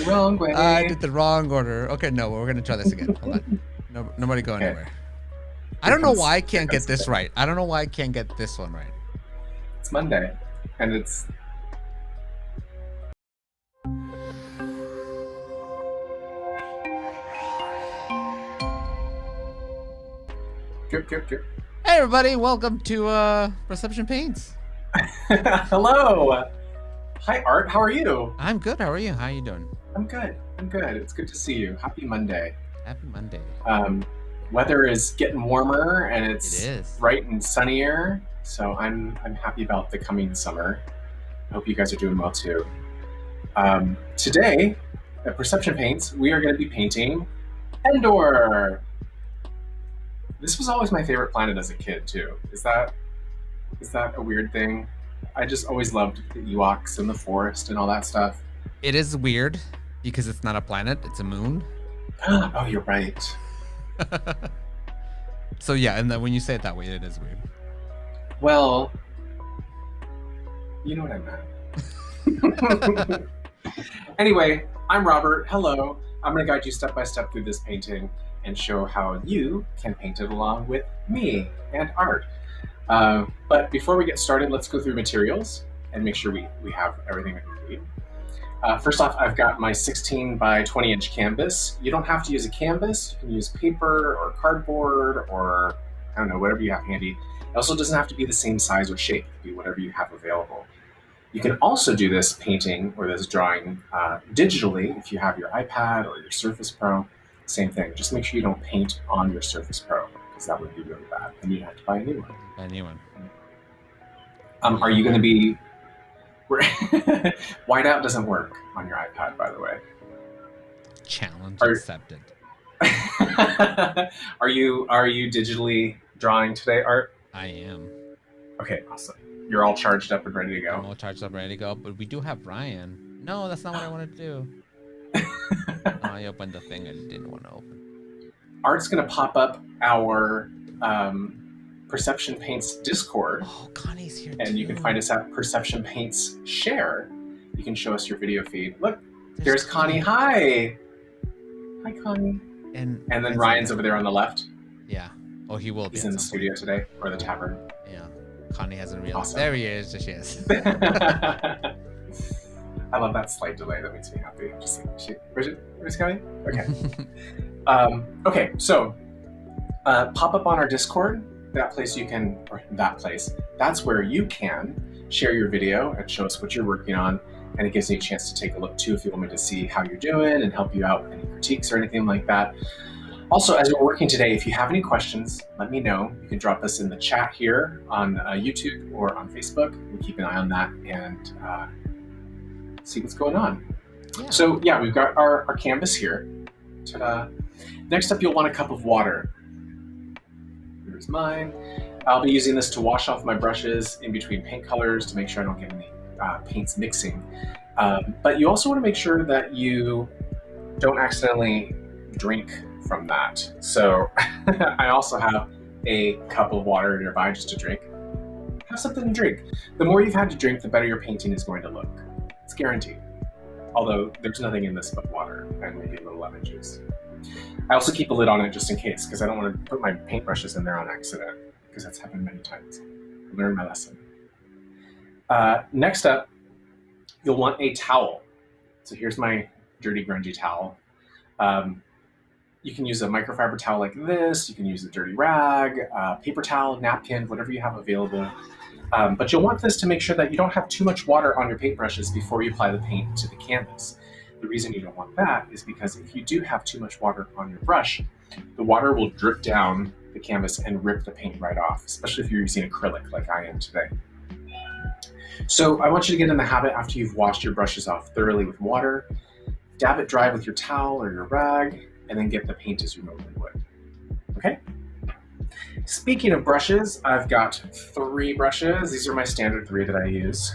Wrong way. I did the wrong order. Okay, no, we're gonna try this again. Hold on. No, nobody go anywhere. I don't know why I can't get this right. I don't know why I can't get this one right. It's Monday, and it's... Drip, drip, drip. Hey everybody, welcome to Perception Paints. Hello. Hi Art, how are you? I'm good. How are you? How are you doing? I'm good. It's good to see you. Happy Monday. Happy Monday. Weather is getting warmer and It it's is. bright and sunnier, so I'm happy about the coming summer. I hope you guys are doing well too. Today at Perception Paints, we are going to be painting Endor. This was always my favorite planet as a kid too. Is that a weird thing? I just always loved the Ewoks and the forest and all that stuff. It is weird because it's not a planet; it's a moon. Oh, you're right. So yeah, and then when you say it that way, it is weird. Well, you know what I meant. Anyway, I'm Robert. Hello. I'm going to guide you step by step through this painting and show how you can paint it along with me and Art. But before we get started, let's go through materials and make sure we have everything that we need. First off, I've got my 16 by 20 inch canvas. You don't have to use a canvas. You can use paper or cardboard or, I don't know, whatever you have handy. It also doesn't have to be the same size or shape. It can be whatever you have available. You can also do this painting or this drawing digitally if you have your iPad or your Surface Pro. Same thing. Just make sure you don't paint on your Surface Pro because that would be really bad. And you'd have to buy a new one. A new one. Are you going to be... Whiteout doesn't work on your iPad, by the way. Challenge accepted. Are you digitally drawing today, Art? I am. Okay, awesome. You're all charged up and ready to go. I'm all charged up, ready to go. But we do have Ryan. No, that's not what I wanted to do. I opened the thing I didn't want to open. Art's going to pop up our Perception Paints Discord. Oh, Connie's here and too. You can find us at Perception Paints Share. You can show us your video feed. Look, there's Connie. Hi. Hi, Connie. And then Ryan's over there on the left. Yeah. Oh, he will be. He's in the studio today, or the tavern. Yeah. Connie hasn't realized. Awesome. There he is. There she is. I love that slight delay. That makes me happy. Just where's Connie? Okay. Okay. So pop up on our Discord. That's where you can share your video and show us what you're working on. And it gives me a chance to take a look too if you want me to see how you're doing and help you out with any critiques or anything like that. Also, as we're working today, if you have any questions, let me know. You can drop us in the chat here on YouTube or on Facebook. We'll keep an eye on that and see what's going on. Yeah. So yeah, we've got our canvas here. Ta-da. Next up, you'll want a cup of water. Here's mine. I'll be using this to wash off my brushes in between paint colors to make sure I don't get any paints mixing. But you also want to make sure that you don't accidentally drink from that. So I also have a cup of water nearby just to drink. Have something to drink. The more you've had to drink, the better your painting is going to look. It's guaranteed. Although there's nothing in this but water and maybe a little lemon juice. I also keep a lid on it just in case, because I don't want to put my paintbrushes in there on accident, because that's happened many times. I learned my lesson. Next up, you'll want a towel. So here's my dirty, grungy towel. You can use a microfiber towel like this. You can use a dirty rag, paper towel, napkin, whatever you have available. But you'll want this to make sure that you don't have too much water on your paintbrushes before you apply the paint to the canvas. The reason you don't want that is because if you do have too much water on your brush, the water will drip down the canvas and rip the paint right off, especially if you're using acrylic like I am today. So I want you to get in the habit after you've washed your brushes off thoroughly with water, dab it dry with your towel or your rag, and then get the paint as you normally would. Okay? Speaking of brushes, I've got 3 brushes. These are my standard 3 that I use.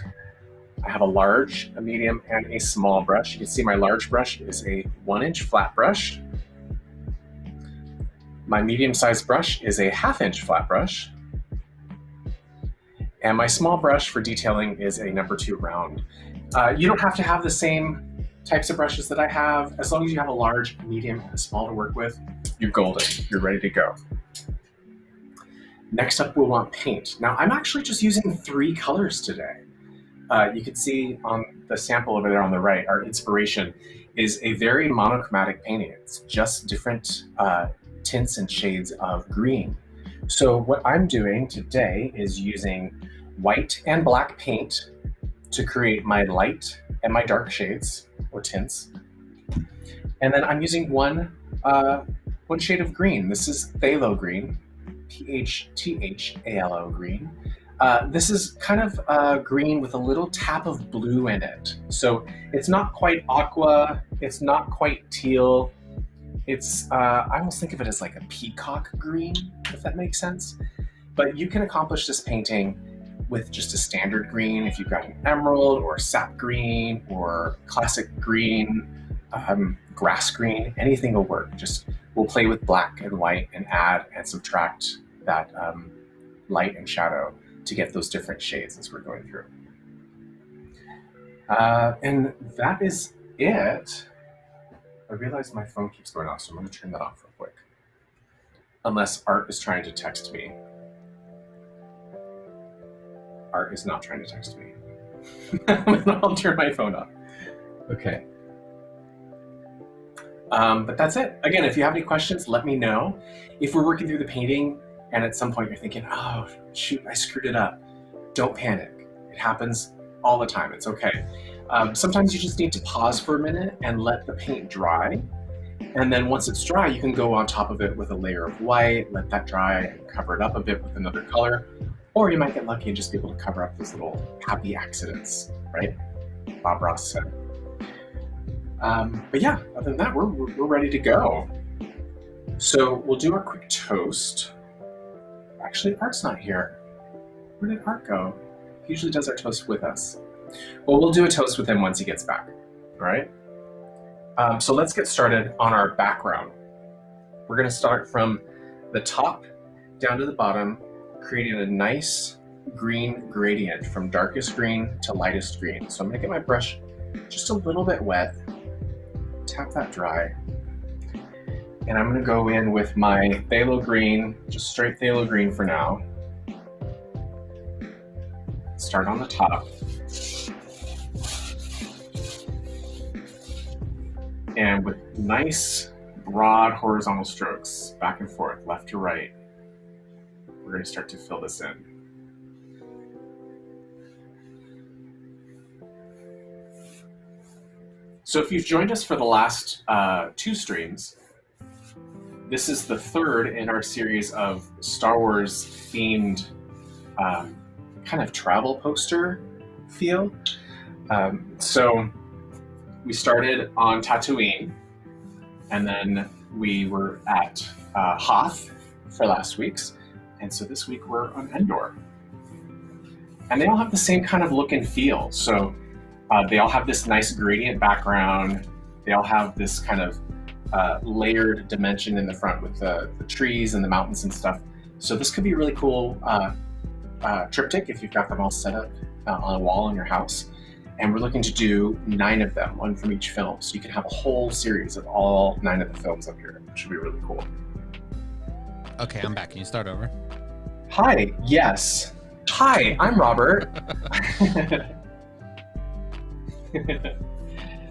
I have a large, a medium, and a small brush. You can see my large brush is a 1-inch flat brush. My medium-sized brush is a 1/2-inch flat brush. And my small brush for detailing is a number 2 round. You don't have to have the same types of brushes that I have. As long as you have a large, medium, and a small to work with, you're golden. You're ready to go. Next up, we'll want paint. Now, I'm actually just using 3 colors today. You can see on the sample over there on the right, our inspiration is a very monochromatic painting. It's just different tints and shades of green. So what I'm doing today is using white and black paint to create my light and my dark shades or tints. And then I'm using one shade of green. This is phthalo green, PHTHALO green. This is kind of green with a little tap of blue in it. So it's not quite aqua, it's not quite teal. It's, I almost think of it as like a peacock green, if that makes sense. But you can accomplish this painting with just a standard green. If you've got an emerald or sap green or classic green, grass green, anything will work. Just we'll play with black and white and add and subtract that light and shadow to get those different shades as we're going through. And that is it. I realize my phone keeps going off, so I'm going to turn that off real quick. Unless Art is trying to text me. Art is not trying to text me. I'll turn my phone off. Okay. But that's it. Again, if you have any questions, let me know. If we're working through the painting and at some point you're thinking, oh, shoot, I screwed it up, don't panic. It happens all the time. It's okay. Sometimes you just need to pause for a minute and let the paint dry. And then once it's dry, you can go on top of it with a layer of white, let that dry and cover it up a bit with another color. Or you might get lucky and just be able to cover up those little happy accidents, right? Bob Ross said. But yeah, other than that, we're ready to go. So we'll do our quick toast. Actually, Art's not here. Where did Art go? He usually does our toast with us. Well, we'll do a toast with him once he gets back, all right? So let's get started on our background. We're gonna start from the top down to the bottom, creating a nice green gradient from darkest green to lightest green. So I'm gonna get my brush just a little bit wet, tap that dry, and I'm gonna go in with my phthalo green, just straight phthalo green for now. Start on the top. And with nice, broad horizontal strokes, back and forth, left to right, we're going to start to fill this in. So if you've joined us for the last 2 streams, this is the 3rd in our series of Star Wars themed kind of travel poster feel. So we started on Tatooine, and then we were at Hoth for last week's, and so this week we're on Endor. And they all have the same kind of look and feel. So they all have this nice gradient background. They all have this kind of layered dimension in the front with the trees and the mountains and stuff. So this could be a really cool triptych if you've got them all set up on a wall in your house. And we're looking to do 9 of them, 1 from each film. So you can have a whole series of all 9 of the films up here, which would be really cool. Okay, I'm back. Can you start over? Hi, yes. Hi, I'm Robert.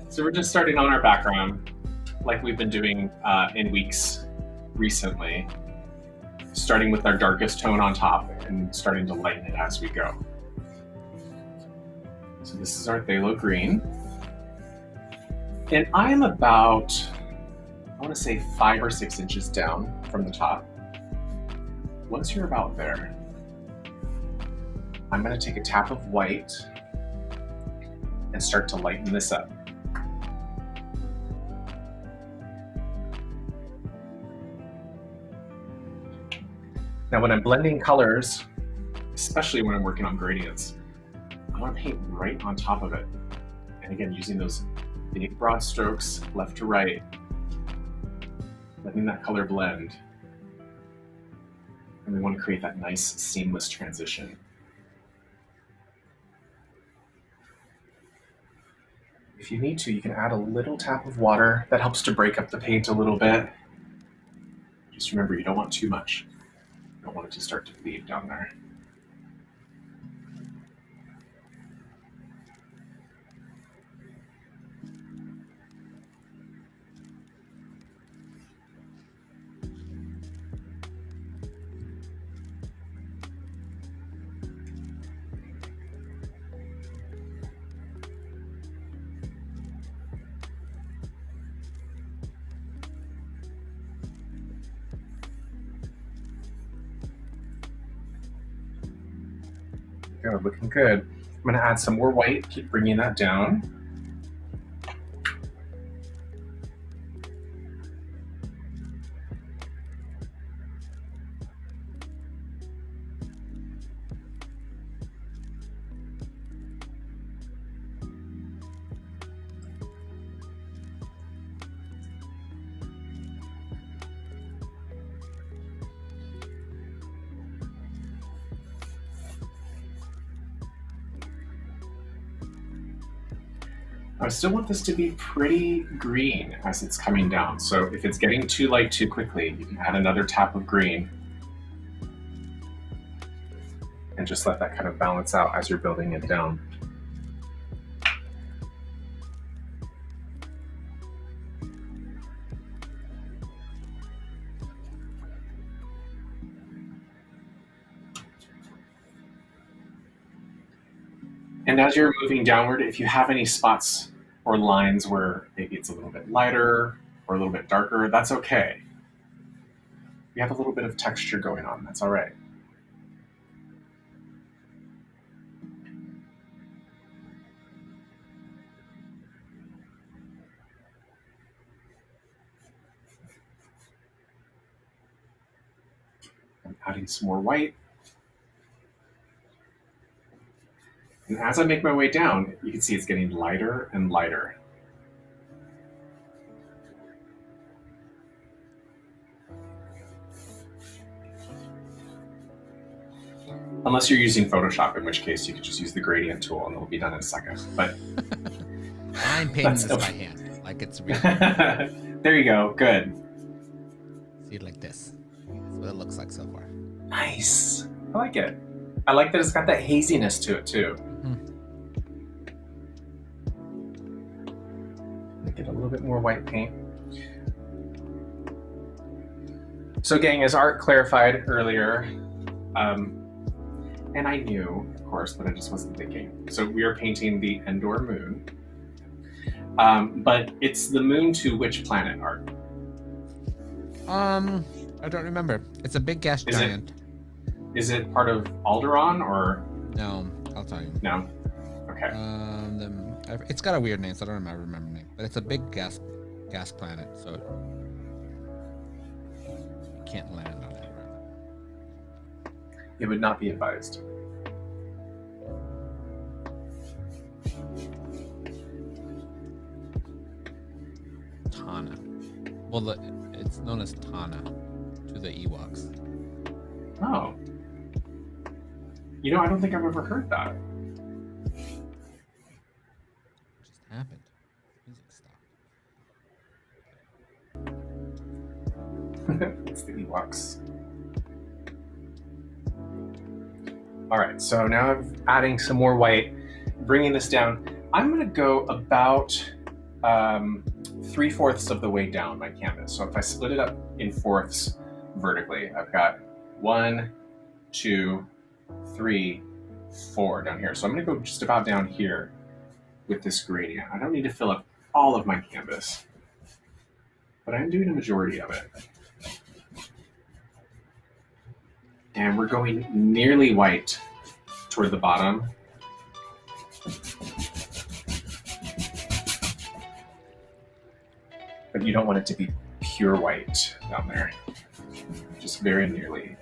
So we're just starting on our background, like we've been doing in weeks recently, starting with our darkest tone on top and starting to lighten it as we go. So this is our phthalo green. And I'm about, I want to say 5 or 6 inches down from the top. Once you're about there, I'm going to take a tap of white and start to lighten this up. Now when I'm blending colors, especially when I'm working on gradients, I want to paint right on top of it. And again, using those big broad strokes, left to right, letting that color blend. And we want to create that nice seamless transition. If you need to, you can add a little tap of water. That helps to break up the paint a little bit. Just remember, you don't want too much. You don't want it to start to bleed down there. Go, looking good. I'm going to add some more white, keep bringing that down. I still want this to be pretty green as it's coming down. So if it's getting too light too quickly, you can add another tap of green and just let that kind of balance out as you're building it down. And as you're moving downward, if you have any spots or lines where maybe it's a little bit lighter or a little bit darker, that's okay. You have a little bit of texture going on, that's all right. I'm adding some more white. And as I make my way down, you can see it's getting lighter and lighter. Unless you're using Photoshop, in which case you could just use the gradient tool and it'll be done in a second. But I'm painting this by hand, like it's real. There you go, good. See it like this. That's what it looks like so far. Nice, I like it. I like that it's got that haziness to it too. Get a little bit more white paint. So gang, as Art clarified earlier, and I knew, of course, but I just wasn't thinking. So we are painting the Endor moon. But it's the moon to which planet, Art? I don't remember. It's a big gas giant. Is it part of Alderaan or? No, I'll tell you. No? Okay. It's got a weird name, so I don't remember the name. But it's a big gas planet, so you can't land on it. It would not be advised. Tana. Well, it's known as Tana to the Ewoks. Oh. You know, I don't think I've ever heard that. What just happened? Music stopped. It's the Ewoks. All right, so now I'm adding some more white, bringing this down. I'm gonna go about 3/4 of the way down my canvas. So if I split it up in fourths vertically, I've got 1, 2, 3, 4 down here. So I'm gonna go just about down here with this gradient. I don't need to fill up all of my canvas, but I'm doing a majority of it. And we're going nearly white toward the bottom. But you don't want it to be pure white down there. Just very nearly.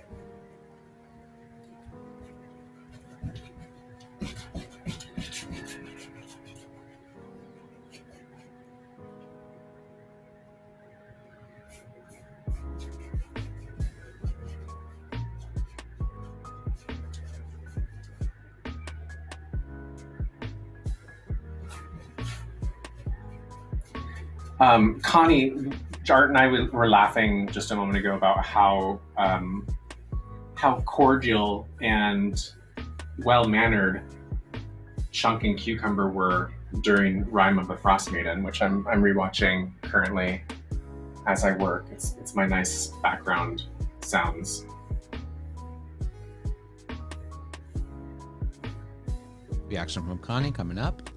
Connie, Art and I were laughing just a moment ago about how cordial and well-mannered Chunk and Cucumber were during Rime of the Frost Maiden, which I'm rewatching currently as I work. It's my nice background sounds. Reaction from Connie coming up.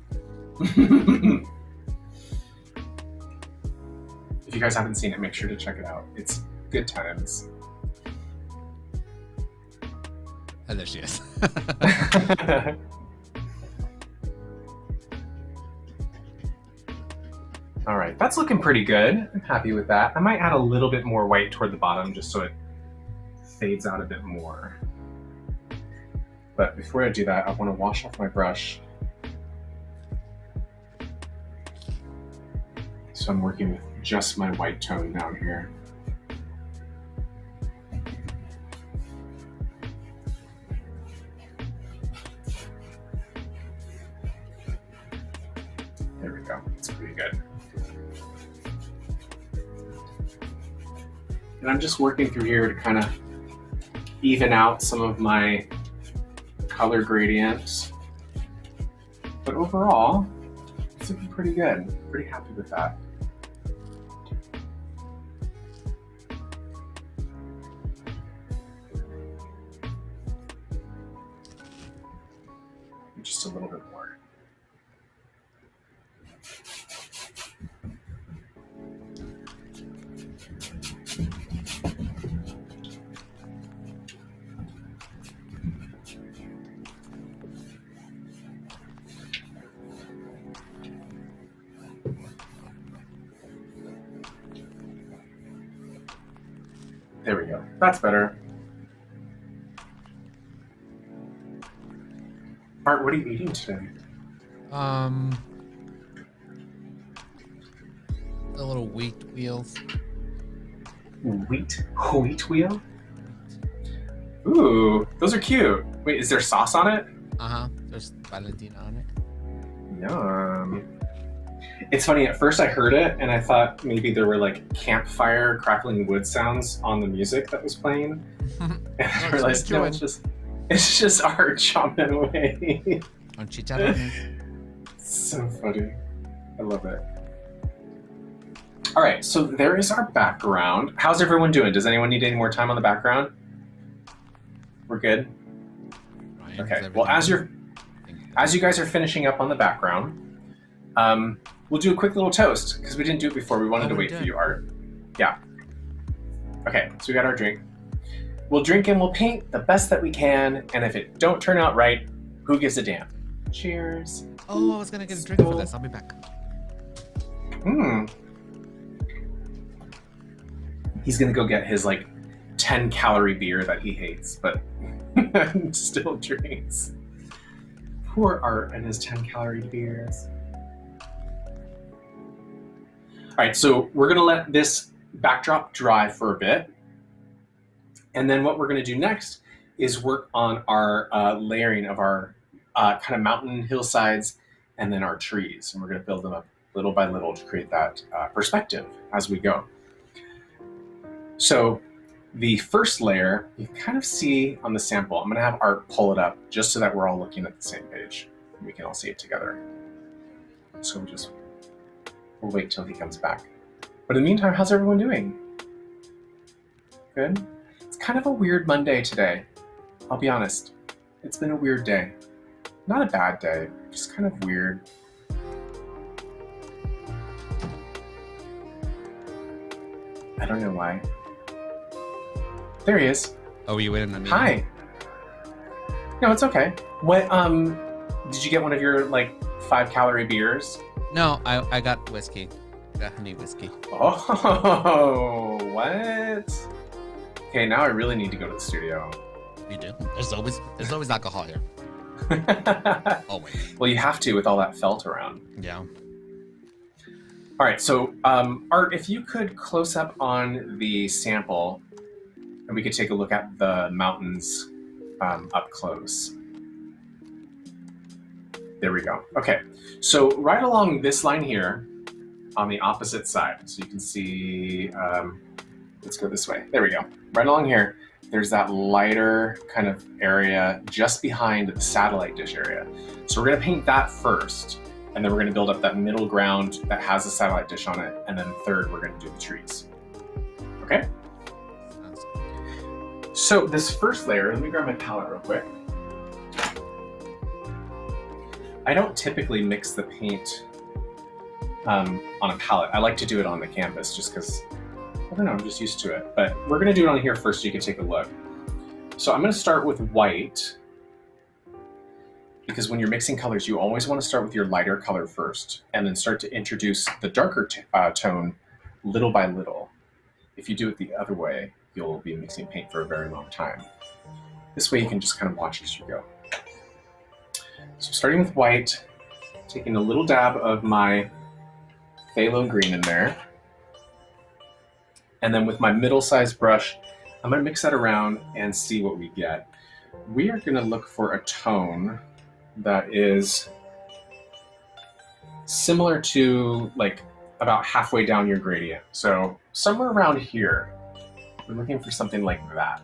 If you guys haven't seen it, make sure to check it out. It's good times. Oh, there she is. All right, that's looking pretty good. I'm happy with that. I might add a little bit more white toward the bottom just so it fades out a bit more. But before I do that, I want to wash off my brush. So I'm working with just my white tone down here. There we go, it's pretty good. And I'm just working through here to kind of even out some of my color gradients. But overall, it's looking pretty good. Pretty happy with that. Just a little bit more. There we go. That's better. Art, what are you eating today? A little wheat wheels. Wheat wheel? Ooh, those are cute. Wait, is there sauce on it? There's Valentina on it. Yum. It's funny, at first I heard it and I thought maybe there were like campfire crackling wood sounds on the music that was playing. And I realized, no, it's just Art chomping away. On chicharrones. So funny. I love it. All right, so there is our background. How's everyone doing? Does anyone need any more time on the background? We're good? Ryan, okay, well, as you guys are finishing up on the background, we'll do a quick little toast because we didn't do it before. We wanted to wait for you, Art. Yeah. Okay, so we got our drink. We'll drink and we'll paint the best that we can, and if it don't turn out right, who gives a damn? Cheers. Oh, I was gonna get a drink for this. I'll be back. He's gonna go get his like 10-calorie beer that he hates, but still drinks. Poor Art and his 10-calorie beers. All right, so we're gonna let this backdrop dry for a bit. And then what we're gonna do next is work on our layering of our kind of mountain hillsides and then our trees. And we're gonna build them up little by little to create that perspective as we go. So the first layer, you kind of see on the sample, I'm gonna have Art pull it up just so that we're all looking at the same page. And we can all see it together. So we'll wait till he comes back. But in the meantime, how's everyone doing? Good? It's kind of a weird Monday today. I'll be honest. It's been a weird day. Not a bad day, just kind of weird. I don't know why. There he is. Oh, you in the meeting? Hi. No, it's okay. What, did you get one of your, like, 5-calorie beers? No, I got whiskey. I got honey whiskey. Oh, what? Okay, now I really need to go to the studio. You do? There's always alcohol here. Always. Well, you have to with all that felt around. Yeah. All right, so Art, if you could close up on the sample and we could take a look at the mountains up close. There we go. Okay, so right along this line here, on the opposite side. So you can see, let's go this way. There we go. Right along here, there's that lighter kind of area just behind the satellite dish area. So we're gonna paint that first, and then we're gonna build up that middle ground that has a satellite dish on it, and then third, we're gonna do the trees. Okay? So this first layer, let me grab my palette real quick. I don't typically mix the paint on a palette. I like to do it on the canvas just because, I don't know, I'm just used to it. But we're gonna do it on here first so you can take a look. So I'm gonna start with white, because when you're mixing colors, you always wanna start with your lighter color first, and then start to introduce the darker tone little by little. If you do it the other way, you'll be mixing paint for a very long time. This way you can just kind of watch as you go. So starting with white, taking a little dab of my phthalo green in there. And then with my middle-sized brush, I'm gonna mix that around and see what we get. We are gonna look for a tone that is similar to like about halfway down your gradient. So somewhere around here, we're looking for something like that.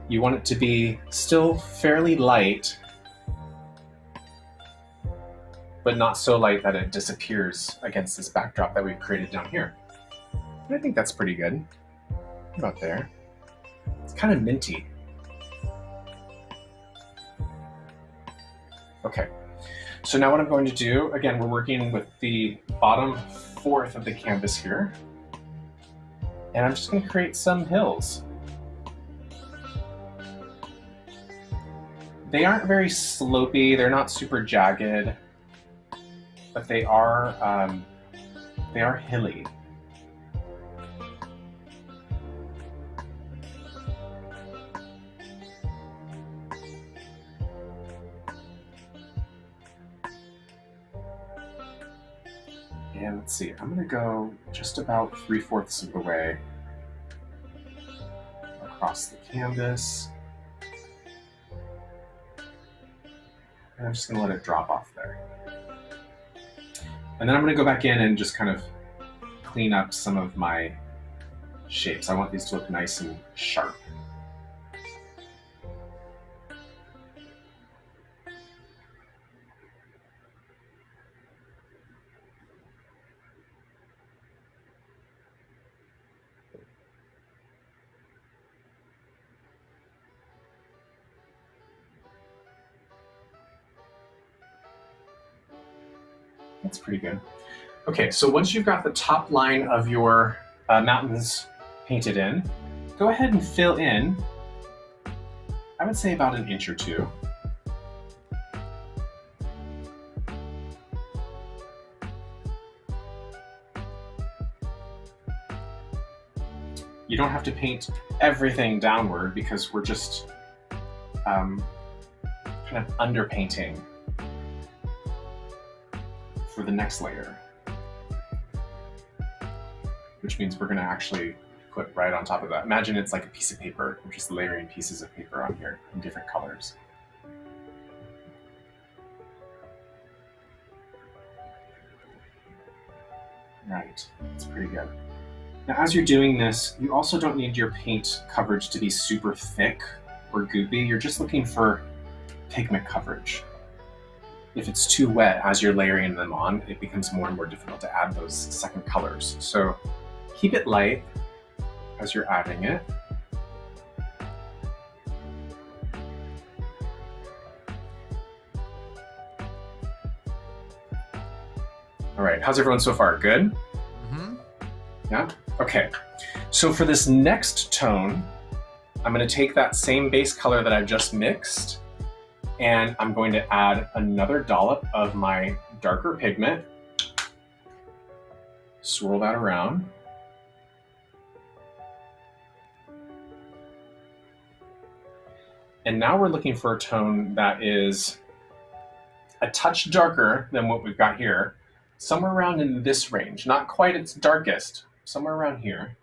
You want it to be still fairly light, but not so light that it disappears against this backdrop that we've created down here. And I think that's pretty good. About there. It's kind of minty. Okay, so now what I'm going to do, again, we're working with the bottom fourth of the canvas here. And I'm just going to create some hills. They aren't very slopey, they're not super jagged, but they are hilly. And let's see, I'm gonna go just about 3/4 of the way across the canvas. And I'm just gonna let it drop off there. And then I'm gonna go back in and just kind of clean up some of my shapes. I want these to look nice and sharp. That's pretty good. Okay, so once you've got the top line of your mountains painted in, go ahead and fill in, I would say about 1 inch or 2. You don't have to paint everything downward because we're just kind of underpainting for the next layer, which means we're going to actually put right on top of that. Imagine it's like a piece of paper. We're just layering pieces of paper on here in different colors. Right, that's pretty good. Now, as you're doing this, you also don't need your paint coverage to be super thick or goopy. You're just looking for pigment coverage. If it's too wet as you're layering them on, it becomes more and more difficult to add those second colors. So keep it light as you're adding it. All right, how's everyone so far? Good? Mm-hmm. Yeah? Okay, so for this next tone, I'm gonna take that same base color that I've just mixed, and I'm going to add another dollop of my darker pigment. Swirl that around. And now we're looking for a tone that is a touch darker than what we've got here, somewhere around in this range, not quite its darkest, somewhere around here.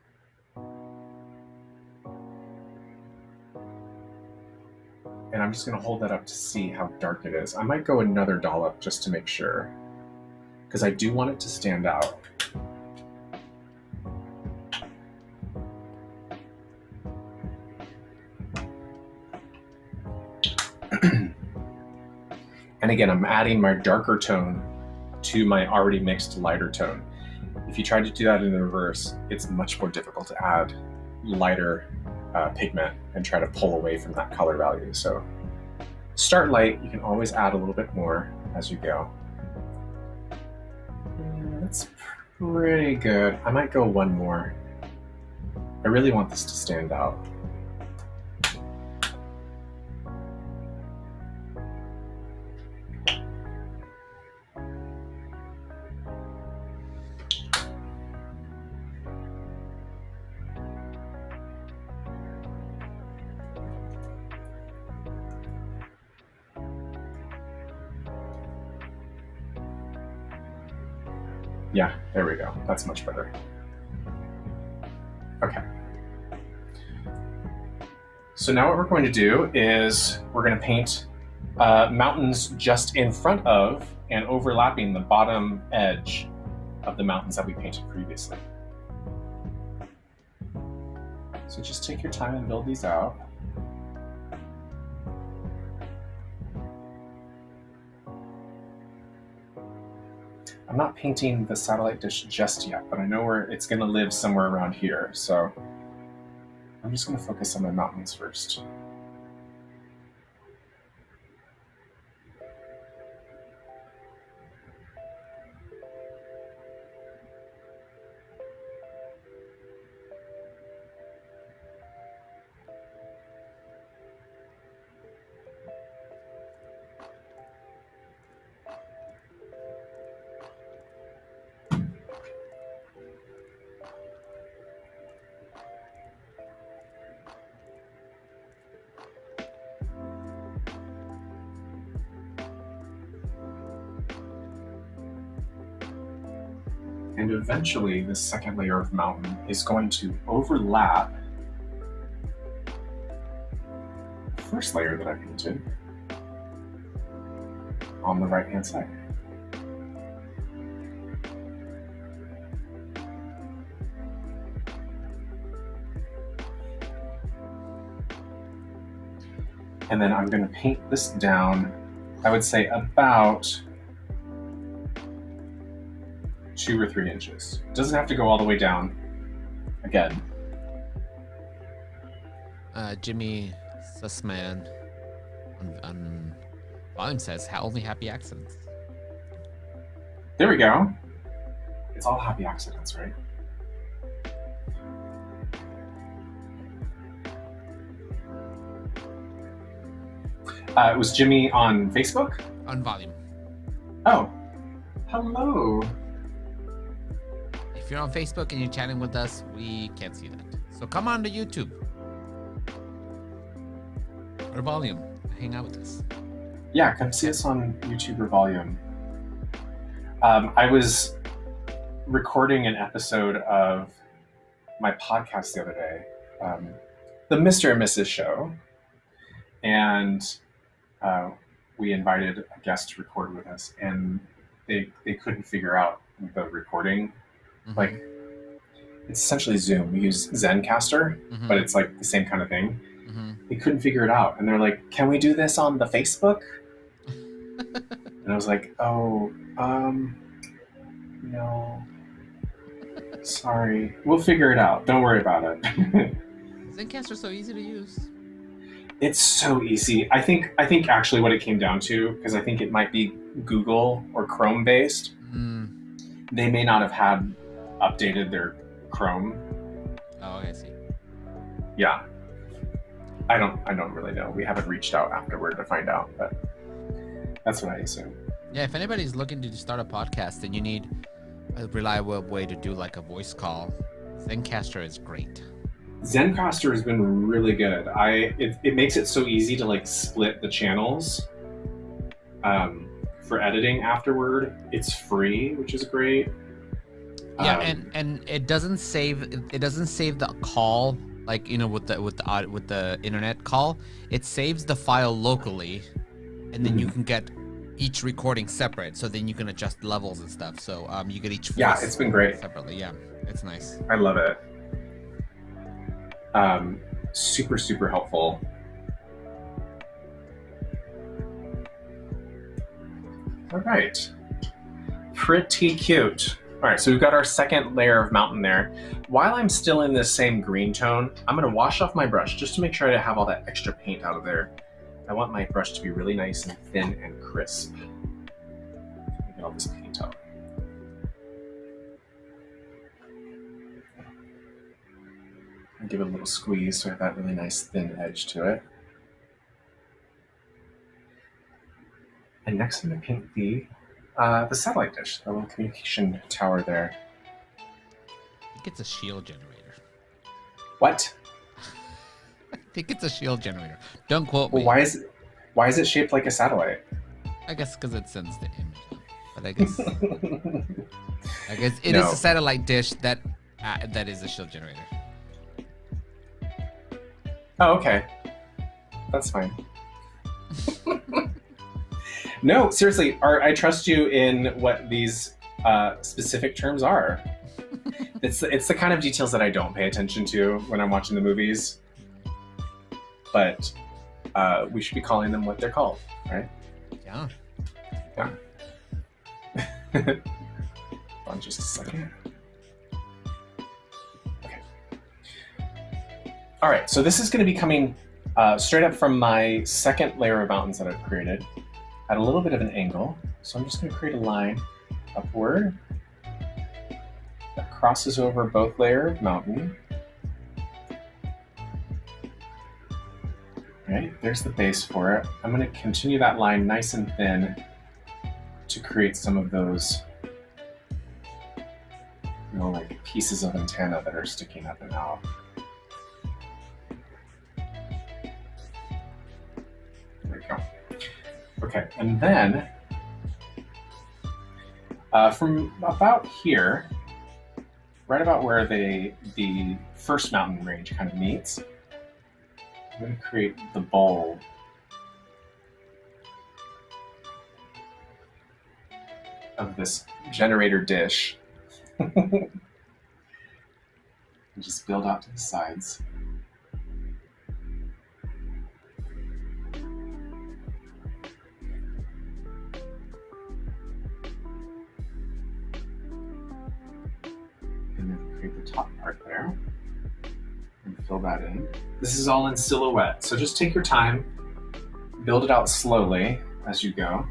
And I'm just gonna hold that up to see how dark it is. I might go another dollop just to make sure. because I do want it to stand out. And again, I'm adding my darker tone to my already mixed lighter tone. If you try to do that in the reverse, it's much more difficult to add lighter pigment and try to pull away from that color value. So start light. You can always add a little bit more as you go. That's pretty good. I might go one more. I really want this to stand out. Yeah, there we go. That's much better. Okay. So now what we're going to do is we're going to paint mountains just in front of and overlapping the bottom edge of the mountains that we painted previously. So just take your time and build these out. I'm not painting the satellite dish just yet, but I know where it's going to live somewhere around here. So I'm just going to focus on the mountains first. And eventually, this second layer of mountain is going to overlap the first layer that I painted on the right-hand side. And then I'm going to paint this down, I would say about 2 or 3 inches. It doesn't have to go all the way down. Again. Jimmy Sussman on Volume says only happy accidents. There we go. It's all happy accidents, right? It was Jimmy on Facebook? On Volume. Oh, hello. If you're on Facebook and you're chatting with us, we can't see that. So come on to YouTube or Volume. Hang out with us. Yeah, come see us on YouTube or Volume. I was recording an episode of my podcast the other day, the Mr. and Mrs. Show, and we invited a guest to record with us, and they couldn't figure out the recording. Mm-hmm. Like, it's essentially Zoom. We use Zencaster, mm-hmm. but it's like the same kind of thing. Mm-hmm. They couldn't figure it out, and they're like, "Can we do this on the Facebook?" And I was like, "Oh, no, sorry. We'll figure it out. Don't worry about it." Zencaster's so easy to use. It's so easy. I think actually what it came down to, because I think it might be Google or Chrome based. They may not have had updated their Chrome. Oh, I see. Yeah. I don't really know. We haven't reached out afterward to find out, but that's what I assume. Yeah, if anybody's looking to start a podcast and you need a reliable way to do like a voice call, Zencaster is great. Zencaster has been really good. It makes it so easy to like split the channels for editing afterward. It's free, which is great. Yeah, and it doesn't save the call, like, you know, with the internet call. It saves the file locally, and then you can get each recording separate, so then you can adjust levels and stuff. So you get each voice Yeah, it's been great. separately. Yeah, it's nice. I love it. Super, super helpful. All right. Pretty cute. All right, so we've got our second layer of mountain there. While I'm still in this same green tone, I'm gonna wash off my brush just to make sure I have all that extra paint out of there. I want my brush to be really nice and thin and crisp. Let me get all this paint out. And give it a little squeeze so I have that really nice thin edge to it. And next I'm gonna paint the satellite dish, the little communication tower there. I think it's a shield generator. What? I think it's a shield generator. Don't quote me. Well, why is it shaped like a satellite? I guess because it sends the image. But I guess it is a satellite dish that is a shield generator. Oh, okay. That's fine. No, seriously, I trust you in what these specific terms are. It's the kind of details that I don't pay attention to when I'm watching the movies. But we should be calling them what they're called, right? Yeah. Yeah. Hold on just a second. Okay. All right, so this is going to be coming straight up from my second layer of mountains that I've created at a little bit of an angle. So I'm just going to create a line upward that crosses over both layers of mountain. Right, there's the base for it. I'm going to continue that line nice and thin to create some of those, like pieces of antenna that are sticking up and out. There we go. Okay, and then from about here, right about where the first mountain range kind of meets, I'm going to create the bowl of this generator dish. And just build out to the sides. And then create the top part there. And fill that in. This is all in silhouette, so just take your time, build it out slowly as you go.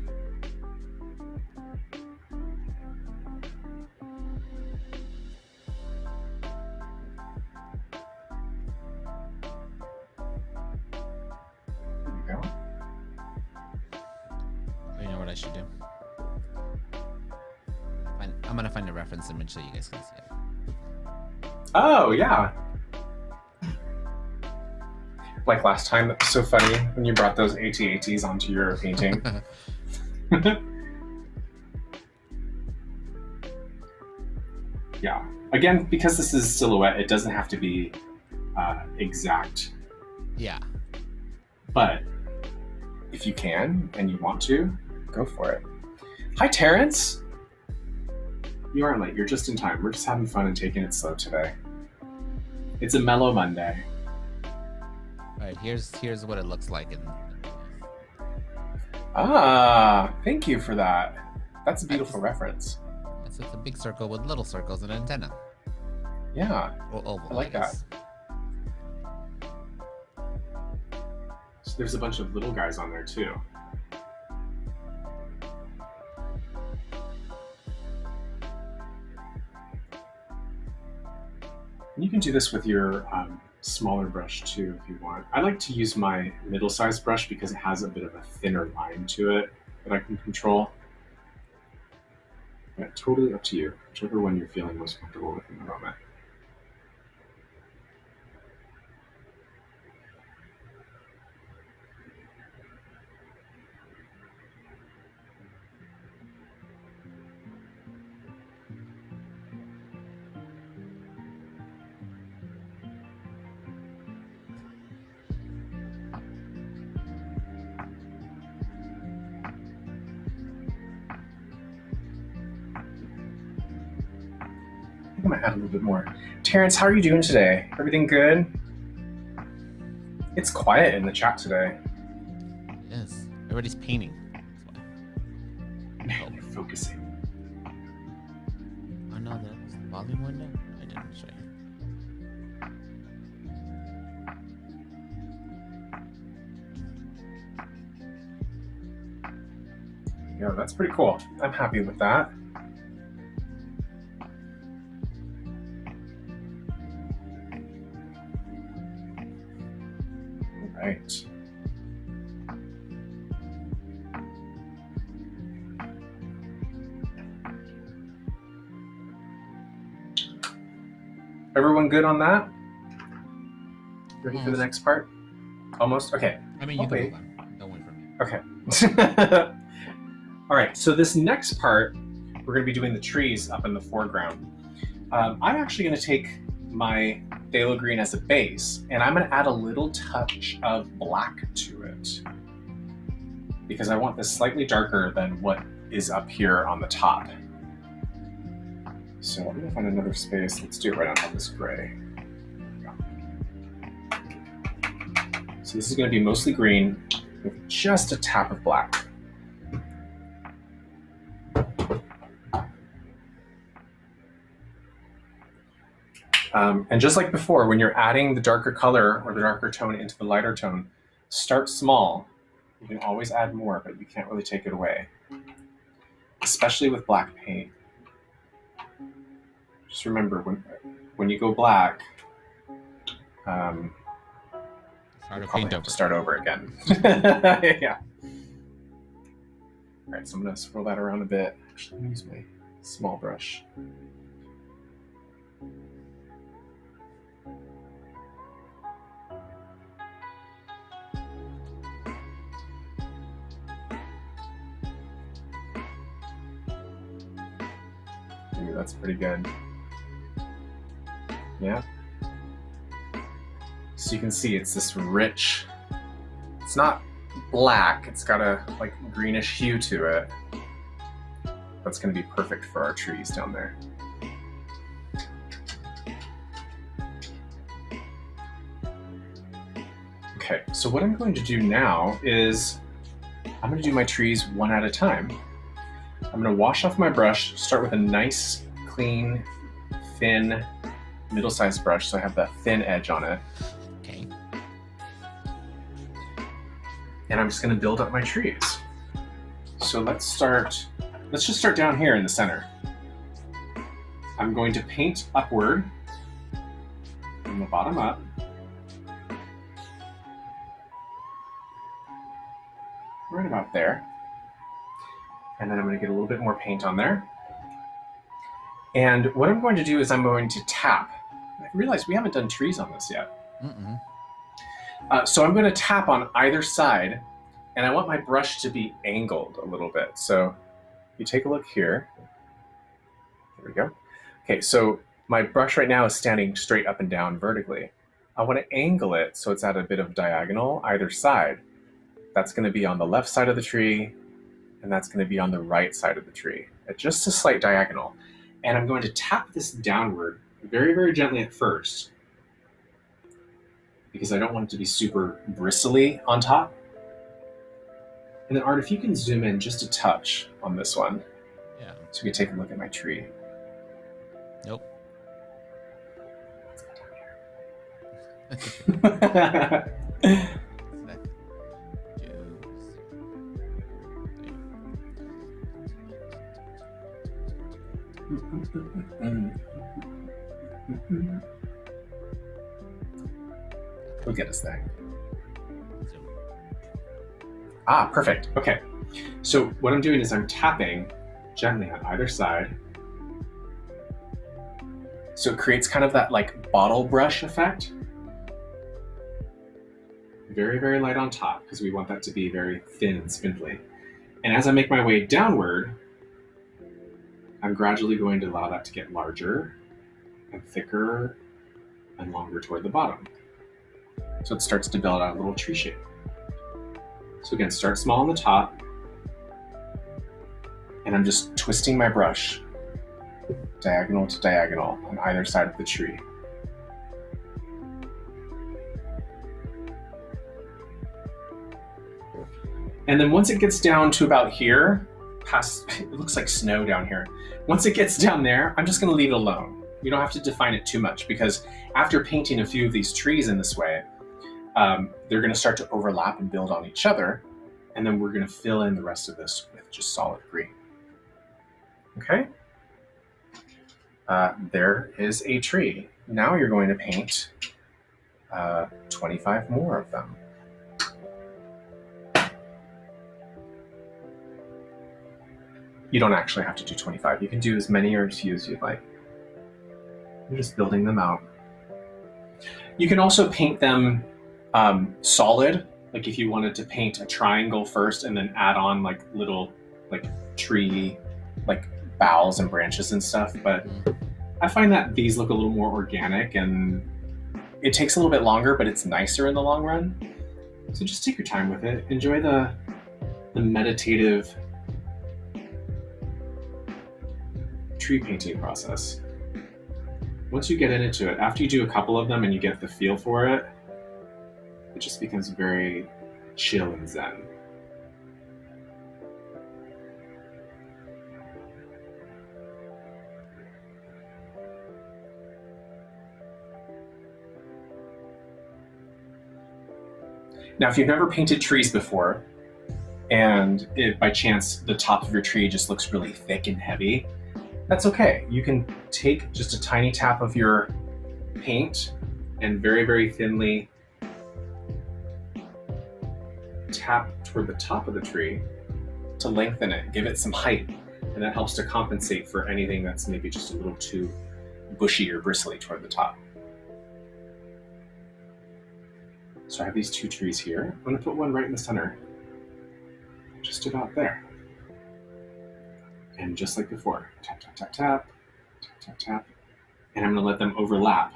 There you go. You know what I should do? I'm gonna find a reference image so you guys can see it. Oh, yeah. Like last time, that was so funny when you brought those AT-ATs onto your painting. Yeah. Again, because this is silhouette, it doesn't have to be exact. Yeah. But if you can and you want to, go for it. Hi, Terrence. You aren't late. You're just in time. We're just having fun and taking it slow today. It's a mellow Monday. All right, here's what it looks like. Thank you for that. That's a beautiful reference. It's a big circle with little circles and an antenna. Yeah, Or oval, I like that. So there's a bunch of little guys on there too. And you can do this with your smaller brush too if you want. I like to use my middle-sized brush because it has a bit of a thinner line to it that I can control. Yeah, totally up to you, whichever one you're feeling most comfortable with in the moment. might add a little bit more. Terrence, how are you doing today? Everything good? It's quiet in the chat today. It is. Everybody's painting. Man, you're focusing. Oh no, that's the volume window? I didn't show you. Yeah, that's pretty cool. I'm happy with that. All right. Everyone good on that? Ready for the next part? Almost? Okay. I mean, you can move on. Don't wait for me. Okay. All right, so this next part, we're going to be doing the trees up in the foreground. I'm actually going to take my phthalo green as a base, and I'm going to add a little touch of black to it because I want this slightly darker than what is up here on the top. So I'm going to find another space. Let's do it right on top of this gray. So this is going to be mostly green with just a tap of black. And just like before, when you're adding the darker color or the darker tone into the lighter tone, start small. You can always add more, but you can't really take it away, especially with black paint. Just remember, when you go black, start over again. Yeah. All right, so I'm going to swirl that around a bit. Actually, I'm going to use my small brush. Ooh, that's pretty good. Yeah. So you can see it's this rich, it's not black, it's got a like greenish hue to it. That's going to be perfect for our trees down there. Okay, so what I'm going to do now is I'm going to do my trees one at a time. I'm going to wash off my brush, start with a nice, clean, thin, middle-sized brush so I have that thin edge on it. Okay. And I'm just going to build up my trees. So let's just start down here in the center. I'm going to paint upward from the bottom up. Right about there. And then I'm going to get a little bit more paint on there. And what I'm going to do is I'm going to tap. I realize we haven't done trees on this yet. So I'm going to tap on either side, and I want my brush to be angled a little bit. So you take a look here. There we go. Okay, so my brush right now is standing straight up and down vertically. I want to angle it so it's at a bit of diagonal either side. That's going to be on the left side of the tree, and that's going to be on the right side of the tree, at just a slight diagonal. And I'm going to tap this downward very, very gently at first, because I don't want it to be super bristly on top. And then Art, if you can zoom in just a touch on this one. Yeah. So we can take a look at my tree. Nope. Let's go down here. We'll get us there. Ah, perfect. Okay. So what I'm doing is I'm tapping gently on either side. So it creates kind of that like bottle brush effect. Very, very light on top because we want that to be very thin and spindly. And as I make my way downward, I'm gradually going to allow that to get larger and thicker and longer toward the bottom. So it starts to build out a little tree shape. So again, start small on the top, and I'm just twisting my brush diagonal to diagonal on either side of the tree. And then once it gets down to about here, past, it looks like snow down here. Once it gets down there, I'm just gonna leave it alone. You don't have to define it too much, because after painting a few of these trees in this way, they're gonna start to overlap and build on each other. And then we're gonna fill in the rest of this with just solid green. Okay? There is a tree. Now you're going to paint 25 more of them. You don't actually have to do 25. You can do as many or as few as you'd like. You're just building them out. You can also paint them solid. Like if you wanted to paint a triangle first and then add on like little like tree, like boughs and branches and stuff. But I find that these look a little more organic, and it takes a little bit longer, but it's nicer in the long run. So just take your time with it. Enjoy the meditative tree painting process. Once you get into it, after you do a couple of them and you get the feel for it, it just becomes very chill and zen. Now, if you've never painted trees before, and if by chance the top of your tree just looks really thick and heavy, that's okay. You can take just a tiny tap of your paint and very, very thinly tap toward the top of the tree to lengthen it, give it some height, and that helps to compensate for anything that's maybe just a little too bushy or bristly toward the top. So I have these two trees here. I'm going to put one right in the center, just about there. And just like before, tap, tap, tap, tap, tap, tap, tap. And I'm going to let them overlap.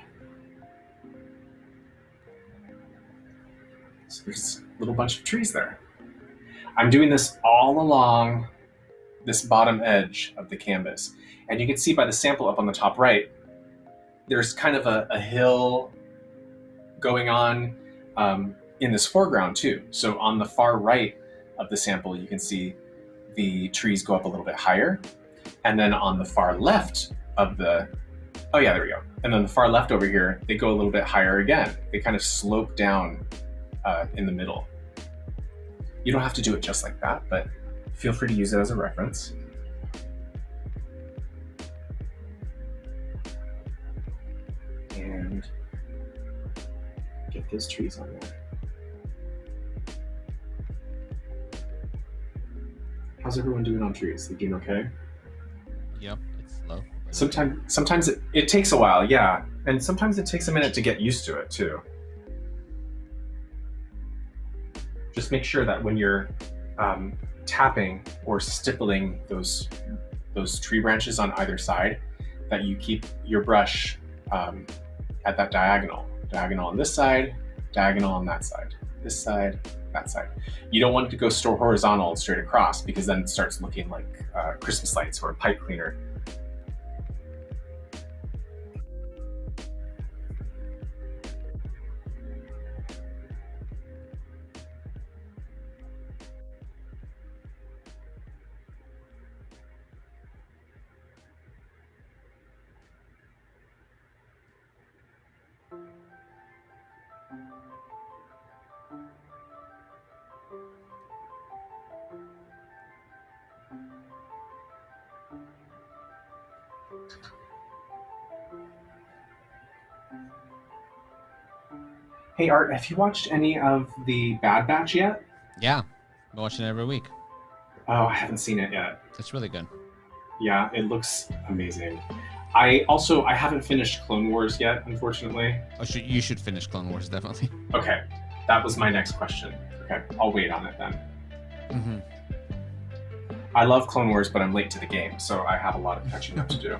So there's a little bunch of trees there. I'm doing this all along this bottom edge of the canvas. And you can see by the sample up on the top right, there's kind of a hill going on in this foreground too. So on the far right of the sample, you can see the trees go up a little bit higher. And then on the far left of the, oh yeah, there we go. And then the far left over here, they go a little bit higher again. They kind of slope down in the middle. You don't have to do it just like that, but feel free to use it as a reference. And get those trees on there. How's everyone doing on trees? They doing okay? Yep, it's slow. Sometimes it takes a while, yeah. And sometimes it takes a minute to get used to it too. Just make sure that when you're tapping or stippling those tree branches on either side, that you keep your brush at that diagonal. Diagonal on this side, diagonal on that side. This side, that side. You don't want it to go horizontal and straight across, because then it starts looking like Christmas lights or a pipe cleaner. Hey Art, have you watched any of the Bad Batch yet? Yeah, I'm watching it every week. Oh, I haven't seen it yet. It's really good. Yeah, it looks amazing. I haven't finished Clone Wars yet, unfortunately. Oh, you should finish Clone Wars, definitely. Okay, that was my next question. Okay, I'll wait on it then. Mm-hmm. I love Clone Wars, but I'm late to the game, so I have a lot of catching up to do.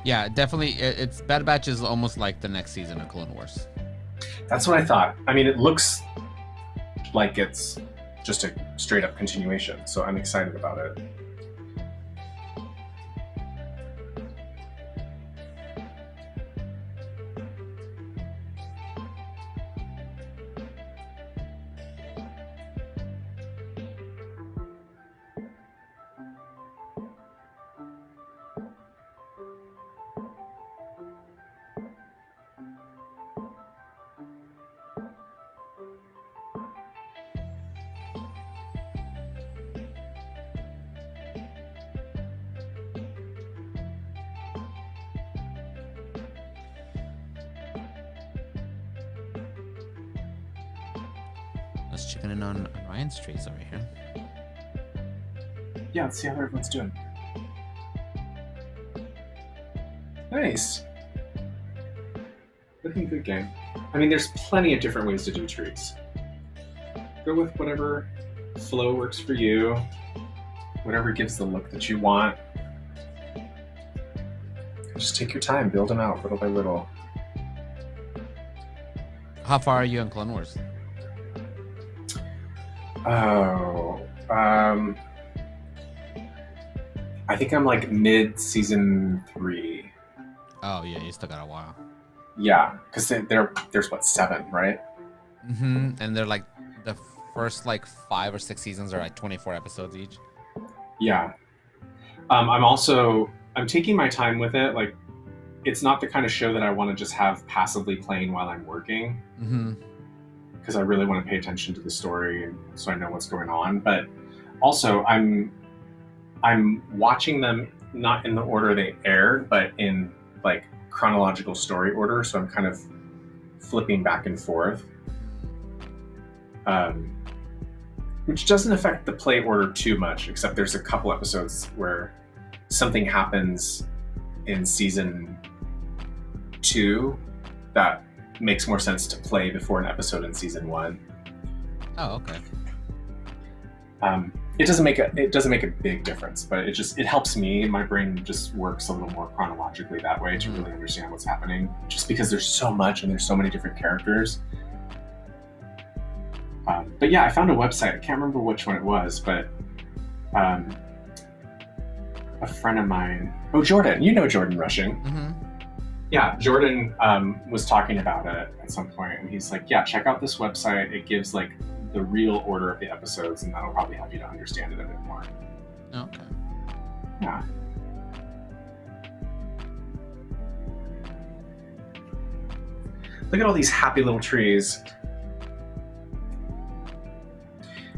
Yeah, definitely. It's Bad Batch is almost like the next season of Clone Wars. That's what I thought. I mean, it looks like it's just a straight up continuation, so I'm excited about it. Let's chicken in on Ryan's trees over here. Yeah, let's see how everyone's doing. Nice. Looking good, gang. I mean, there's plenty of different ways to do trees. Go with whatever flow works for you, whatever gives the look that you want. Just take your time, build them out little by little. How far are you in Clone Wars? Oh, I think I'm like mid season 3. Oh yeah, you still got a while. Yeah, because there's what, 7, right? Mm-hmm. And they're like the first like 5 or 6 seasons are like 24 episodes each. Yeah. I'm taking my time with it. Like, it's not the kind of show that I want to just have passively playing while I'm working. Mm-hmm. Because I really want to pay attention to the story, and so I know what's going on. But also, I'm watching them not in the order they aired, but in like chronological story order. So I'm kind of flipping back and forth, which doesn't affect the play order too much. Except there's a couple episodes where something happens in season 2 that makes more sense to play before an episode in season 1. Oh, okay. It doesn't make a big difference, but it helps me. My brain just works a little more chronologically that way to really understand what's happening. Just because there's so much and there's so many different characters. But yeah, I found a website. I can't remember which one it was, but a friend of mine. Oh, Jordan. You know Jordan Rushing. Mm-hmm. Yeah, Jordan was talking about it at some point, and he's like, yeah, check out this website. It gives like the real order of the episodes, and that'll probably help you to understand it a bit more. Okay. Yeah. Look at all these happy little trees.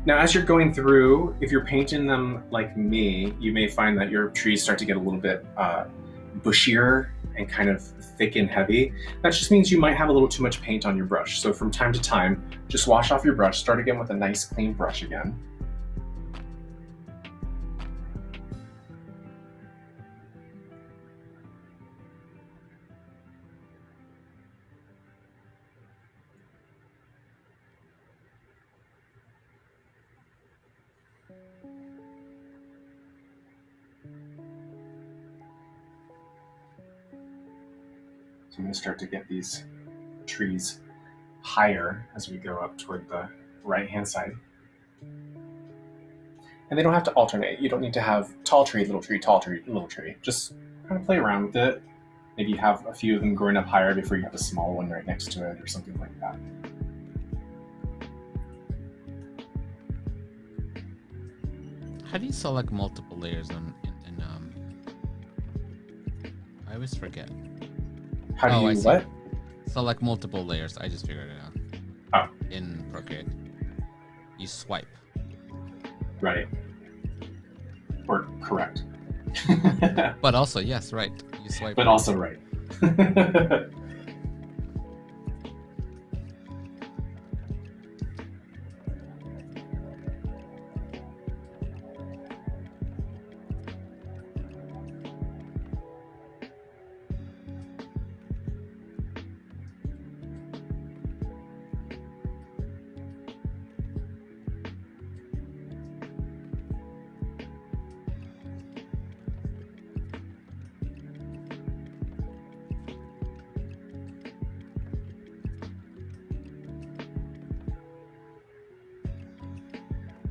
Now, as you're going through, if you're painting them like me, you may find that your trees start to get a little bit bushier and kind of thick and heavy. That just means you might have a little too much paint on your brush. So from time to time, just wash off your brush, start again with a nice clean brush again. So I'm going to start to get these trees higher as we go up toward the right-hand side. And they don't have to alternate. You don't need to have tall tree, little tree, tall tree, little tree. Just kind of play around with it. Maybe you have a few of them growing up higher before you have a small one right next to it or something like that. How do you select multiple layers in I always forget. How do you what? Select multiple layers. I just figured it out. Oh. In Procreate. You swipe. Right. Or correct. But also, yes, right. You swipe. But also right.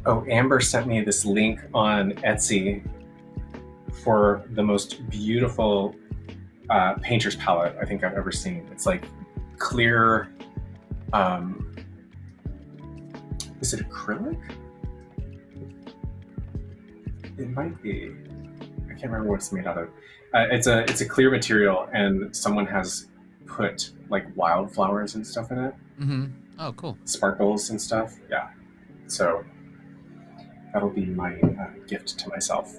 Oh, Amber sent me this link on Etsy for the most beautiful painter's palette I think I've ever seen. It's like clear. Um, is it acrylic? It might be. I can't remember what it's made out of. It's a clear material, and someone has put like wildflowers and stuff in it. Mm-hmm. Oh, cool. Sparkles and stuff. Yeah. So that'll be my gift to myself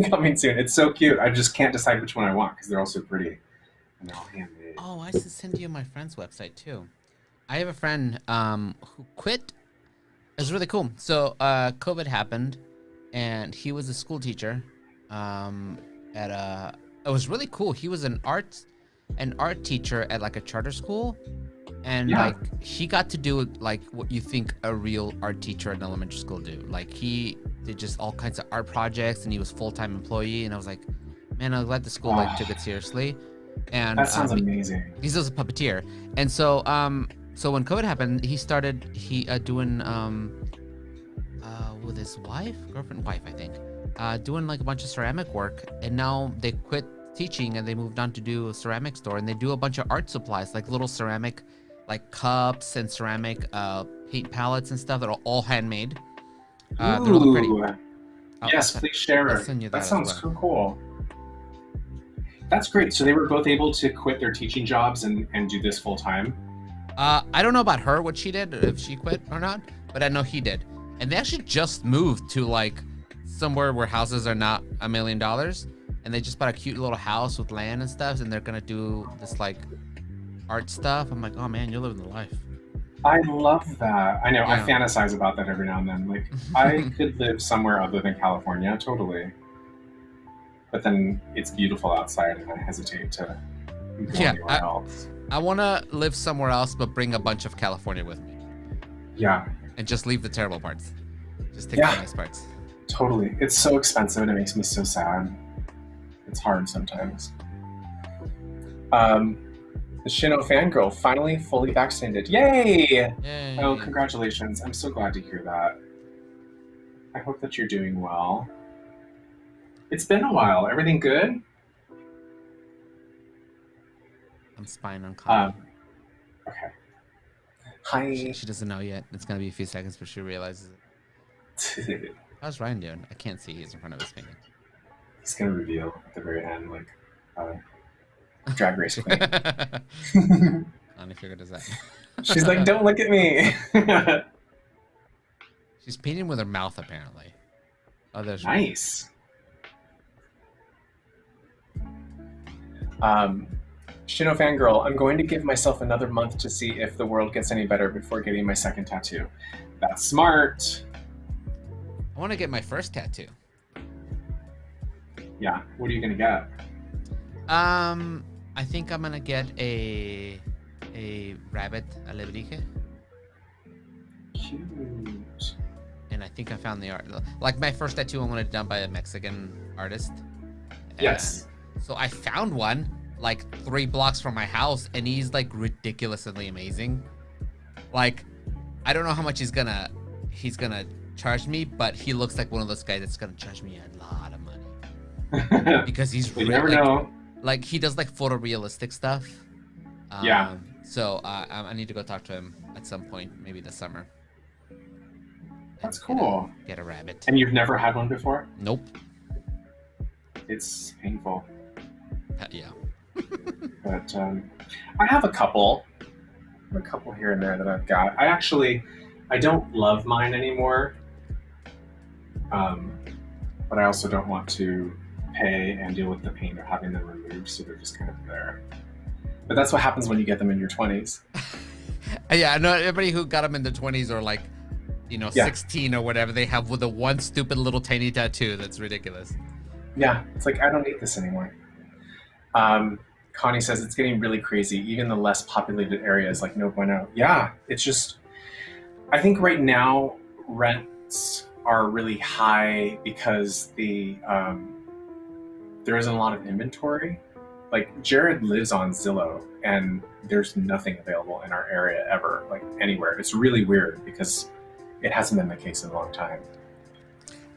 coming soon. It's so cute. I just can't decide which one I want because they're all so pretty and they're all handmade. Oh, I should send you my friend's website too. I have a friend who quit. It was really cool. So COVID happened, and he was a school teacher at a. It was really cool. He was an art teacher at like a charter school, and like he got to do like what you think a real art teacher at an elementary school do. Like he did just all kinds of art projects, and he was full-time employee. And I was like, man, I'm glad the school like took it seriously. And that sounds amazing. He's also a puppeteer, and so so when COVID happened, he started doing with his girlfriend, I think, doing like a bunch of ceramic work, and now they quit teaching and they moved on to do a ceramic store, and they do a bunch of art supplies, like little ceramic, like cups and ceramic paint palettes and stuff that are all handmade. They're really pretty. Yes, please share it. That sounds so cool. That's great. So they were both able to quit their teaching jobs and do this full time. I don't know about her, what she did, if she quit or not, but I know he did. And they actually just moved to like somewhere where houses are not $1 million, and they just bought a cute little house with land and stuff, and they're gonna do this like art stuff. I'm like, oh man, you're living the life. I love that. I know. Yeah. I fantasize about that every now and then. Like, I could live somewhere other than California, totally. But then it's beautiful outside, and I hesitate to go anywhere else. I want to live somewhere else, but bring a bunch of California with me. Yeah. And just leave the terrible parts. Just take the nice parts. Totally. It's so expensive, and it makes me so sad. It's hard sometimes. The Shino fangirl finally fully vaccinated. Yay! Yay! Oh, congratulations. I'm so glad to hear that. I hope that you're doing well. It's been a while. Everything good? I'm spying on Connie. Okay. Hi. She doesn't know yet. It's going to be a few seconds before she realizes it. How's Ryan doing? I can't see. He's in front of his finger. He's going to reveal at the very end, like, Drag Race Queen. Connie figured does that. She's like, don't look at me. She's painting with her mouth, apparently. Oh, there's nice. Shino fangirl, I'm going to give myself another month to see if the world gets any better before getting my second tattoo. That's smart. I want to get my first tattoo. Yeah. What are you going to get? I think I'm going to get a rabbit alebrije. Cute. And I think I found the art. Like my first tattoo, I wanted it done by a Mexican artist. Yes. So I found one like 3 blocks from my house, and he's like ridiculously amazing. Like, I don't know how much he's gonna charge me, but he looks like one of those guys that's gonna charge me a lot of money. Because he's you never know. Like he does like photorealistic stuff. Yeah. So I need to go talk to him at some point, maybe this summer. That's cool. Get a rabbit. And you've never had one before? Nope. It's painful. Yeah. But I have a couple here and there that I've got. I don't love mine anymore. But I also don't want to pay and deal with the pain of having them removed, so they're just kind of there. But that's what happens when you get them in your 20s. Yeah, no, everybody who got them in their 20s or like, 16 or whatever, they have with the one stupid little tiny tattoo that's ridiculous. Yeah, it's like, I don't need this anymore. Connie says it's getting really crazy. Even the less populated areas like no bueno. Yeah, it's just, I think right now rents are really high because there isn't a lot of inventory. Like Jared lives on Zillow and there's nothing available in our area ever, like anywhere. It's really weird because It hasn't been the case in a long time.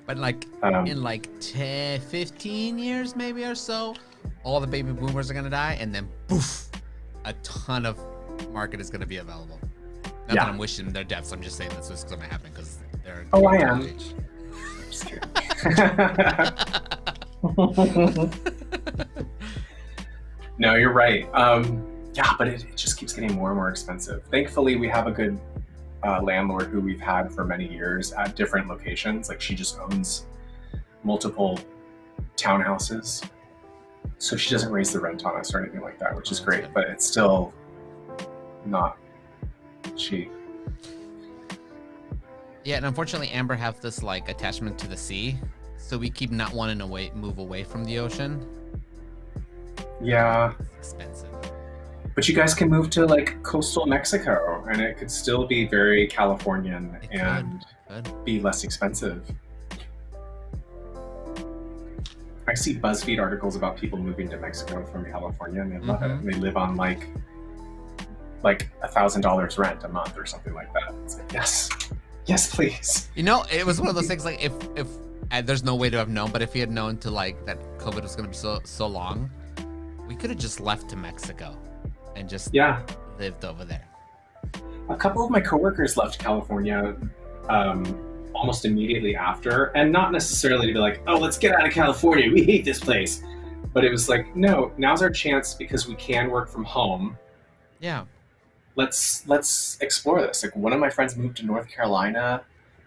But like in like 10, 15 years maybe or so, all the baby boomers are gonna die, and then poof, a ton of market is gonna be available. Not that I'm wishing their deaths. I'm just saying this is gonna happen because they're. Oh, I am. Age. I'm just kidding. No, you're right. Yeah, but it just keeps getting more and more expensive. Thankfully, we have a good landlord who we've had for many years at different locations. Like, she just owns multiple townhouses, so she doesn't raise the rent on us or anything like that, which is great. But it's still not cheap. Yeah, and unfortunately, Amber have this like attachment to the sea, so we keep not wanting to move away from the ocean. Yeah. It's expensive. But you guys can move to like coastal Mexico, and it could still be very Californian and be less expensive. I see BuzzFeed articles about people moving to Mexico from California, and they love it. And they live on like $1,000 rent a month or something like that. It's like, yes, please. You know, it was one of those things. Like, if there's no way to have known, but if we had known to like that COVID was going to be so long, we could have just left to Mexico and just lived over there. A couple of my coworkers left California almost immediately after, and not necessarily to be like, oh, let's get out of California, we hate this place. But it was like, no, now's our chance because we can work from home. Yeah. Let's explore this. Like, one of my friends moved to North Carolina,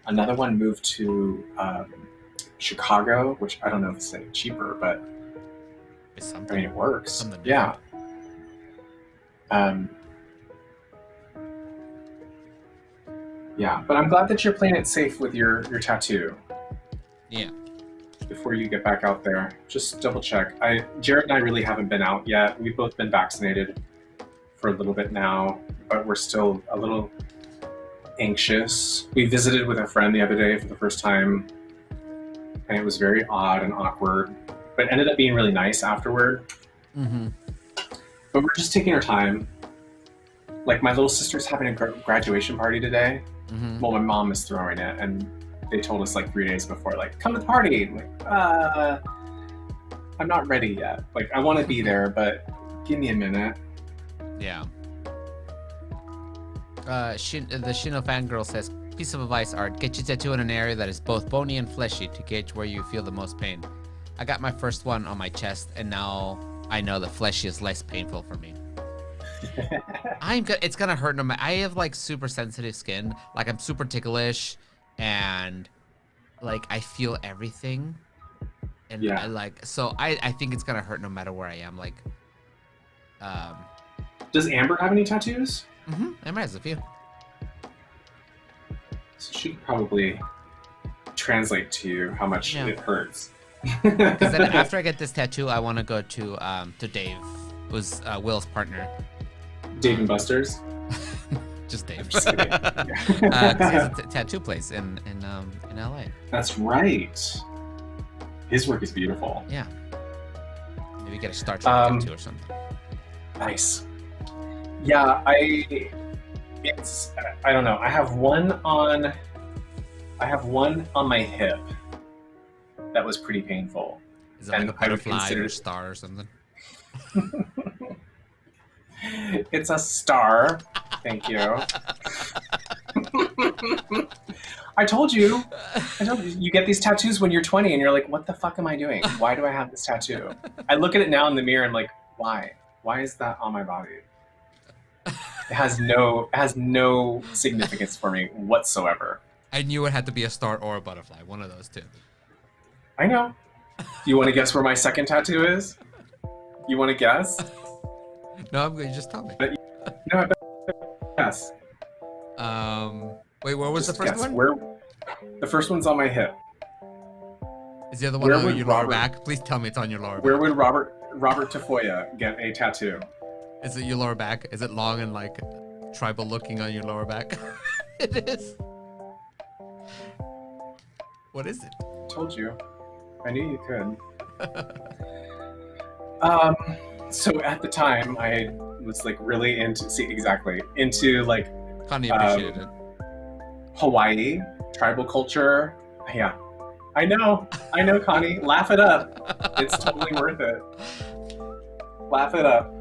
another one moved to Chicago, which I don't know if it's any cheaper, but I mean, it works. Yeah. Yeah, but I'm glad that you're playing it safe with your tattoo. Yeah. Before you get back out there, just double check. Jared and I really haven't been out yet. We've both been vaccinated for a little bit now, but we're still a little anxious. We visited with a friend the other day for the first time, and it was very odd and awkward, but ended up being really nice afterward. But we're just taking our time. Like, my little sister's having a graduation party today. Well, my mom is throwing it, and they told us like 3 days before, like, come to the party. I'm like, I'm not ready yet. Like, I want to be there, but give me a minute. Yeah. The Shino fangirl says, piece of advice, Art, get your tattoo in an area that is both bony and fleshy to gauge where you feel the most pain. I got my first one on my chest, and now I know the fleshy is less painful for me. It's gonna hurt no matter. I have like super sensitive skin. Like, I'm super ticklish, and like I feel everything. And I think it's gonna hurt no matter where I am. Like, does Amber have any tattoos? Amber has a few. So she could probably translate to you how much it hurts. Because then after I get this tattoo, I want to go to Dave, who's Will's partner. Dave and Buster's? Just Dave. I'm just kidding. Because he has a tattoo place in LA. That's right. His work is beautiful. Yeah. Maybe get a Star Trek tattoo or something. Nice. Yeah, I don't know. I have one on my hip that was pretty painful. Is it like a butterfly or a star or something? It's a star. Thank you. I told you. You get these tattoos when you're 20 and you're like, what the fuck am I doing? Why do I have this tattoo? I look at it now in the mirror and I'm like, why? Why is that on my body? It has no significance for me whatsoever. I knew it had to be a star or a butterfly, one of those two. I know. You want to guess where my second tattoo is? You want to guess? No, I'm good. Just tell me. No, I bet. Yes. Wait, where was Just the first guess. one? The first one's on my hip. Is the other one on your lower back? Please tell me it's on your lower back. Where would Robert Tafoya get a tattoo? Is it your lower back? Is it long and like tribal looking on your lower back? It is. What is it? Told you. I knew you could. So at the time, I was like really into like Connie appreciated it. Hawaii, tribal culture. Yeah, I know, Connie. Laugh it up. It's totally worth it. Laugh it up.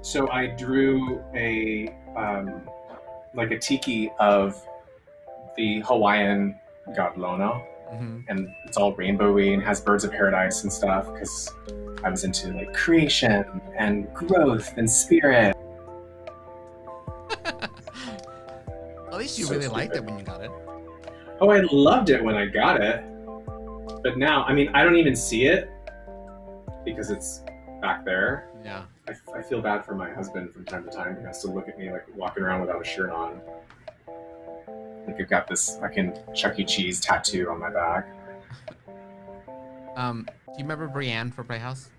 So I drew like a tiki of the Hawaiian god Lono, and it's all rainbowy and has birds of paradise and stuff because I was into like creation and growth and spirit. At least you really liked it when you got it. Oh, I loved it when I got it. But now, I mean, I don't even see it because it's back there. Yeah. I feel bad for my husband from time to time. He has to look at me like walking around without a shirt on. Like I've got this fucking Chuck E. Cheese tattoo on my back. Do you remember Brienne for Playhouse?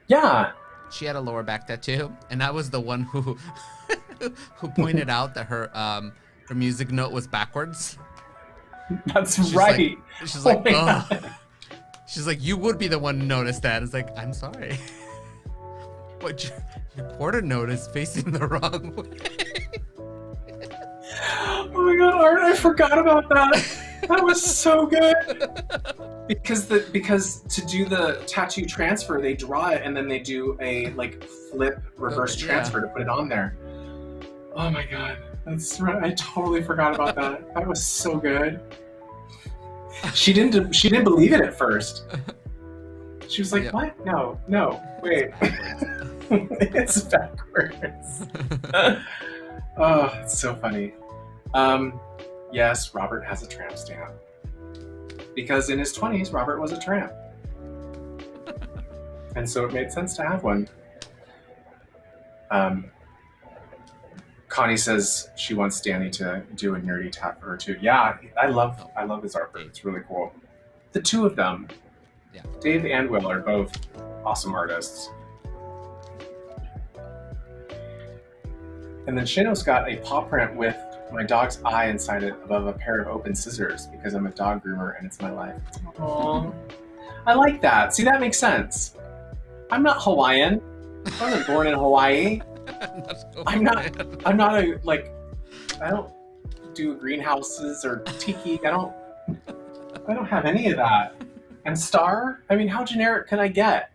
Yeah. She had a lower back tattoo, and I was the one who who pointed out that her music note was backwards. That's right. She's like, oh. She's like, you would be the one to notice that. It's like, I'm sorry. But your quarter note is facing the wrong way. Oh my god, Art, I forgot about that. That was so good. Because to do the tattoo transfer, they draw it and then they do a like flip reverse transfer to put it on there. Oh my god, that's right. I totally forgot about that. That was so good. She didn't believe it at first. She was like, "What? No, wait, it's backwards." Oh, it's so funny. Yes, Robert has a tramp stamp. Because in his 20s, Robert was a tramp. And so it made sense to have one. Connie says she wants Danny to do a nerdy tat for her too. Yeah, I love his artwork. It's really cool. The two of them, Dave and Will, are both awesome artists. And then Shano's got a paw print with my dog's eye inside it above a pair of open scissors because I'm a dog groomer and it's my life. Aww. I like that. See, that makes sense. I'm not Hawaiian. I wasn't born in Hawaii. I'm not a, like, I don't do greenhouses or tiki. I don't have any of that. And star? I mean, how generic can I get?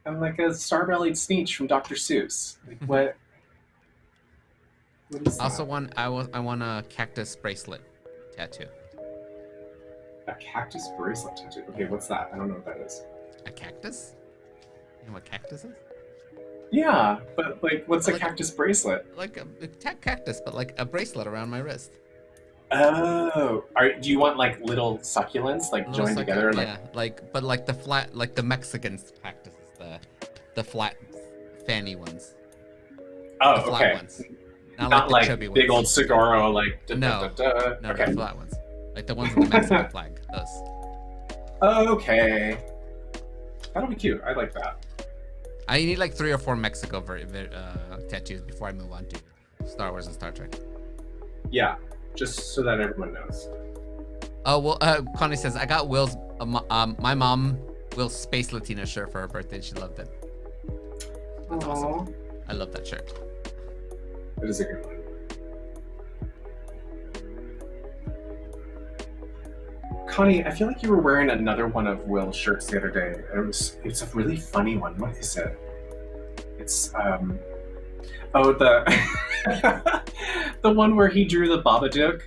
I'm like a star-bellied Sneetch from Dr. Seuss. Like, what? Also, I want a cactus bracelet tattoo. A cactus bracelet tattoo. Okay, what's that? I don't know what that is. A cactus? You know what cactus is? Yeah, but like, what's a cactus bracelet? Like a cactus, but like a bracelet around my wrist. Oh, do you want like little succulents like joined together? Yeah, but like the flat, like the Mexican cactuses, the flat, fanny ones. Oh, the flat ones. Not like big ones. Old Saguaro, like no, okay. The flat ones, like the ones with the Mexican flag. Those. Okay, that'll be cute. I like that. I need like 3 or 4 Mexico tattoos before I move on to Star Wars and Star Trek. Yeah, just so that everyone knows. Oh well, Connie says I got Will's my mom Will's Space Latina shirt for her birthday. She loved it. That's awesome. I love that shirt. It is a good one. Connie, I feel like you were wearing another one of Will's shirts the other day. It's a really funny one. What is it? It's the the one where he drew the Babadook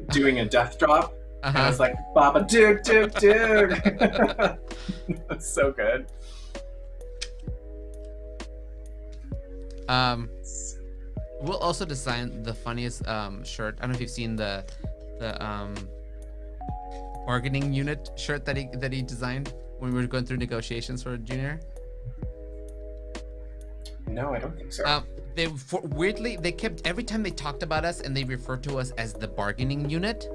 doing a death drop. And I was like, Babadook, Dook. That's so good. We'll also design the funniest shirt. I don't know if you've seen the bargaining unit shirt that he designed when we were going through negotiations for Junior. No, I don't think so. Weirdly, they kept, every time they talked about us and they referred to us as the bargaining unit.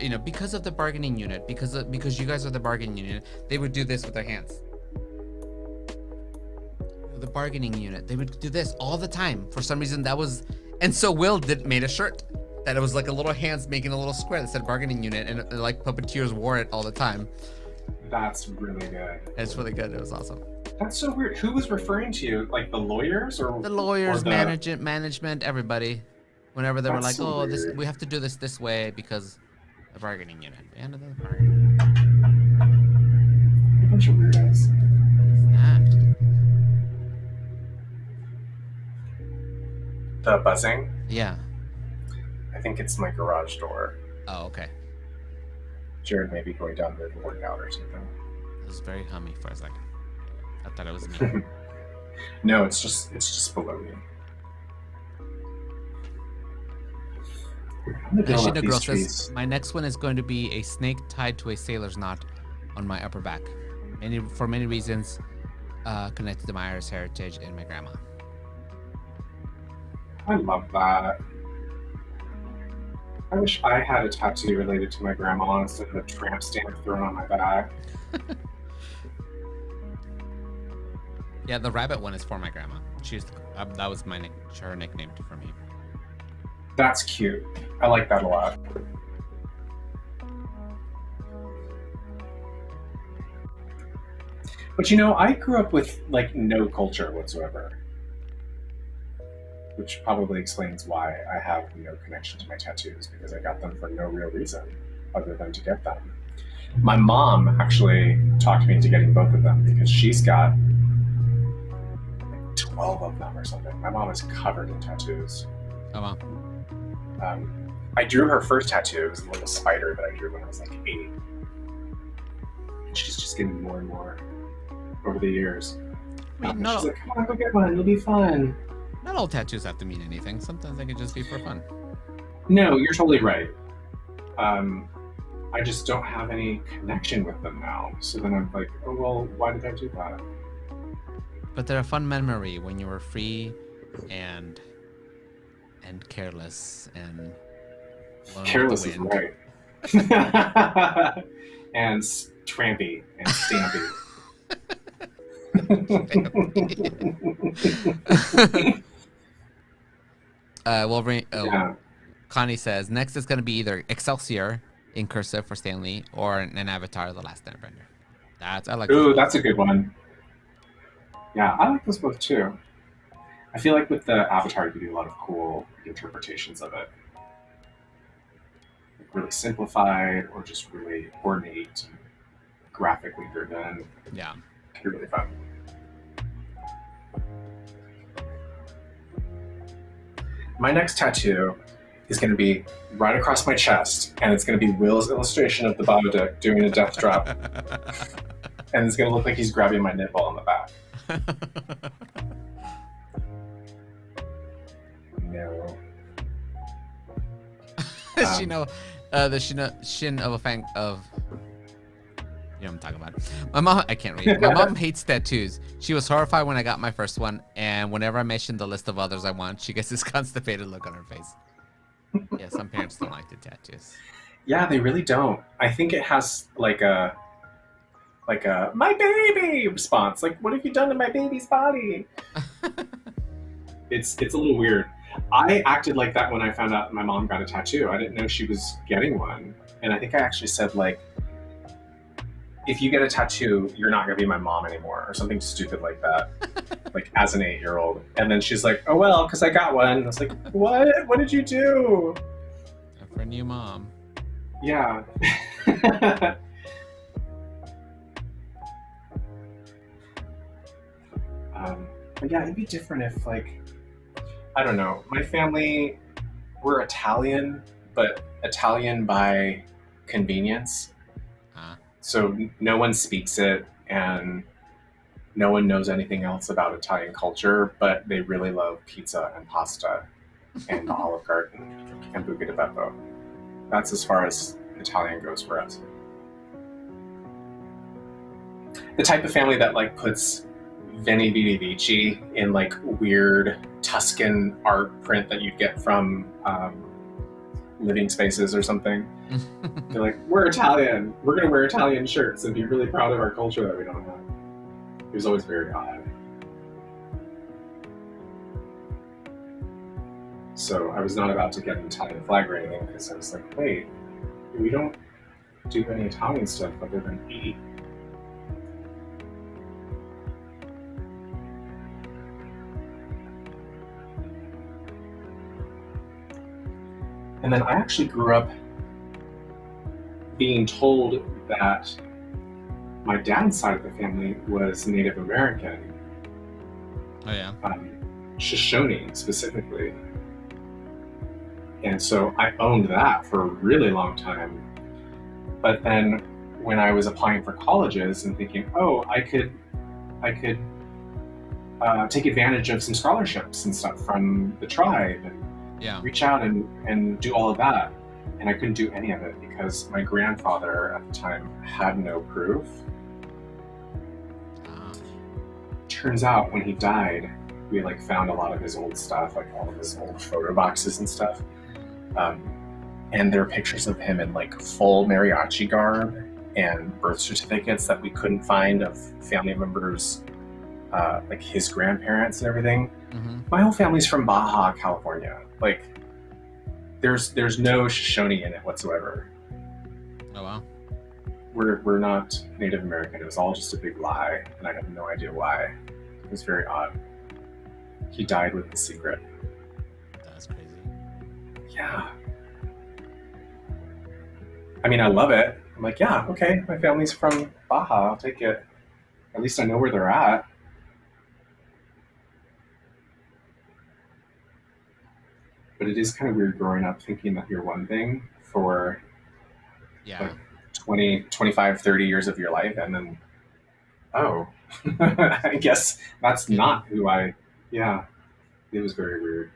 You know, because of the bargaining unit, because you guys are the bargaining unit, they would do this with their hands. The bargaining unit, they would do this all the time. For some reason, that was, and so Will made a shirt that it was like a little hands making a little square that said bargaining unit, and like puppeteers wore it all the time. That's really good. It's really good. It was awesome. That's so weird. Who was referring to you? Like the lawyers or the lawyers, management, everybody. Whenever they were That's like, so "Oh, this weird. we have to do this way because the bargaining unit." The end of the bargain. A bunch of weirdos. What is that? The buzzing. Yeah. I think it's my garage door. Oh, okay. Jared may be going down there to work out or something. It was very hummy for a second. I thought it was me. No, it's just below me. I'm gonna build up Ashina Girl these says, trees. my next one is going to be a snake tied to a sailor's knot on my upper back. For many reasons, connected to my Irish heritage and my grandma. I love that. I wish I had a tattoo related to my grandma instead of a tramp stamp thrown on my back. Yeah, the rabbit one is for my grandma. That was her nickname for me. That's cute. I like that a lot. But you know, I grew up with like no culture whatsoever, which probably explains why I have no connection to my tattoos because I got them for no real reason other than to get them. My mom actually talked me into getting both of them because she's got 12 of them or something. My mom is covered in tattoos. Oh, wow. I drew her first tattoo. It was a little spider that I drew when I was like 8. And she's just getting more and more over the years. I mean, She's like, come on, go get one. It'll be fun. Not all tattoos have to mean anything. Sometimes they can just be for fun. No, you're totally right. I just don't have any connection with them now. So then I'm like, oh, well, why did I do that? But they're a fun memory when you were free and careless and Careless is right. And trampy and stampy. Wolverine. Oh, Yeah. Connie says next is going to be either Excelsior in cursive for Stanley or an Avatar: The Last Airbender. I like. Ooh, that's a good one. Yeah, I like those both too. I feel like with the Avatar, you can do a lot of cool interpretations of it. Like really simplified or just really ornate, and graphically driven. Yeah. It can be really fun. My next tattoo is going to be right across my chest, and it's going to be Will's illustration of the Babadook doing a death drop, and it's going to look like he's grabbing my nipple on the back. No. The shin of a fang of. You know what I'm talking about. My mom, I can't read. My mom hates tattoos. She was horrified when I got my first one, and whenever I mention the list of others I want, she gets this constipated look on her face. Yeah, some parents don't like the tattoos. Yeah, they really don't. I think it has like a my baby response. Like, what have you done to my baby's body? It's a little weird. I acted like that when I found out my mom got a tattoo. I didn't know she was getting one, and I think I actually said like, if you get a tattoo, you're not gonna be my mom anymore, or something stupid like that. Like as an 8-year-old, and then she's like, "Oh well, because I got one." I was like, "What? What did you do?" For a new mom. Yeah. But yeah, it'd be different if like, I don't know. My family, we're Italian, but Italian by convenience. So no one speaks it, and no one knows anything else about Italian culture, but they really love pizza and pasta and the Olive Garden and Buca di Beppo. That's as far as Italian goes for us. The type of family that like puts Veni Vidi Vici in like weird Tuscan art print that you'd get from Living Spaces or something. They're like, we're Italian. We're going to wear Italian shirts and be really proud of our culture that we don't have. It was always very odd. So I was not about to get an Italian flag or anything because I was like, wait, we don't do any Italian stuff other than eat. And then I actually grew up being told that my dad's side of the family was Native American, Oh yeah. Shoshone specifically. And so I owned that for a really long time. But then when I was applying for colleges and thinking, oh, I could take advantage of some scholarships and stuff from the tribe and Yeah. reach out and do all of that. And I couldn't do any of it because my grandfather at the time had no proof. Turns out when he died, we like found a lot of his old stuff, like all of his old photo boxes and stuff. And there are pictures of him in like full mariachi garb and birth certificates that we couldn't find of family members, like his grandparents and everything. Mm-hmm. My whole family's from Baja, California. Like, there's no Shoshone in it whatsoever. Oh wow. We're not Native American. It was all just a big lie, and I have no idea why. It was very odd. He died with the secret. That's crazy. Yeah. I mean, I love it. I'm like, yeah, okay, my family's from Baja. I'll take it. At least I know where they're at. But it is kind of weird growing up thinking that you're one thing for Yeah. like 20, 25, 30 years of your life, and then, oh, I guess that's not who I, yeah, it was very weird.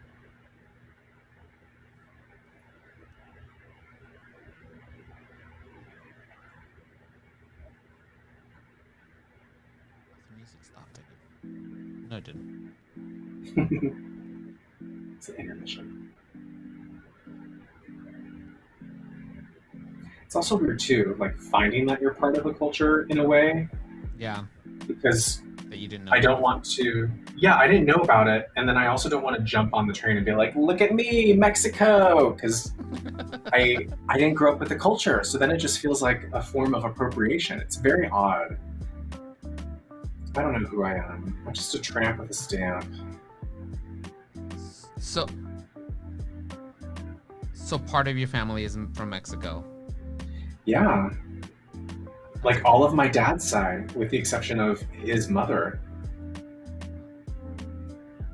The music stopped. No, it didn't. It's an intermission. It's also weird too, like finding that you're part of a culture in a way, Yeah. because That you didn't know. I don't want to. Yeah, I didn't know about it, and then I also don't want to jump on the train and be like, "Look at me, Mexico," because I didn't grow up with the culture. So then it just feels like a form of appropriation. It's very odd. I don't know who I am. I'm just a tramp with a stamp. So part of your family is from Mexico. Yeah, like all of my dad's side, with the exception of his mother,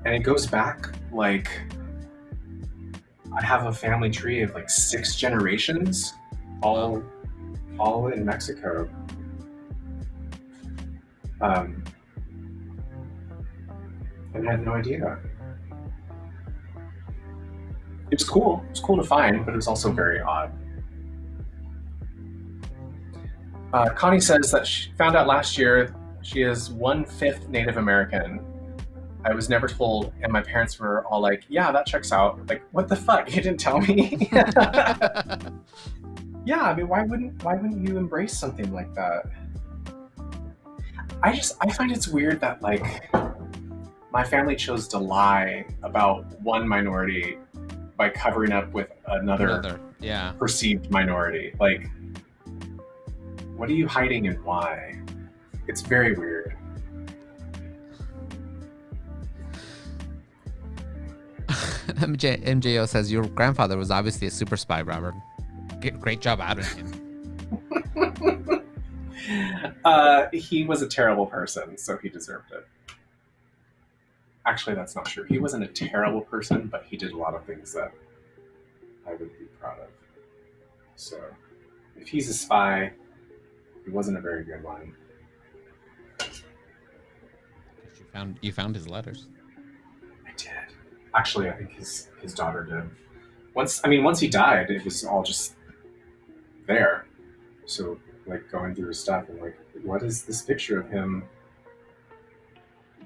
and it goes back like I have a family tree of like 6 generations, all in Mexico. And I had no idea. It was cool. It was cool to find, but it was also very odd. Connie says that she found out last year she is 1/5 Native American. I was never told, and my parents were all like, "Yeah, that checks out." Like, what the fuck? You didn't tell me. Yeah, I mean, why wouldn't you embrace something like that? I find it's weird that like my family chose to lie about one minority by covering up with another Yeah. perceived minority. Like, what are you hiding and why? It's very weird. MJO says your grandfather was obviously a super spy, Robert. Great job outing him. He was a terrible person, so he deserved it. Actually, that's not true. He wasn't a terrible person, but he did a lot of things that I would be proud of. So, if he's a spy, he wasn't a very good one. You found his letters. I did. Actually, I think his daughter did. Once he died, it was all just there. So, like, going through his stuff and like, what is this picture of him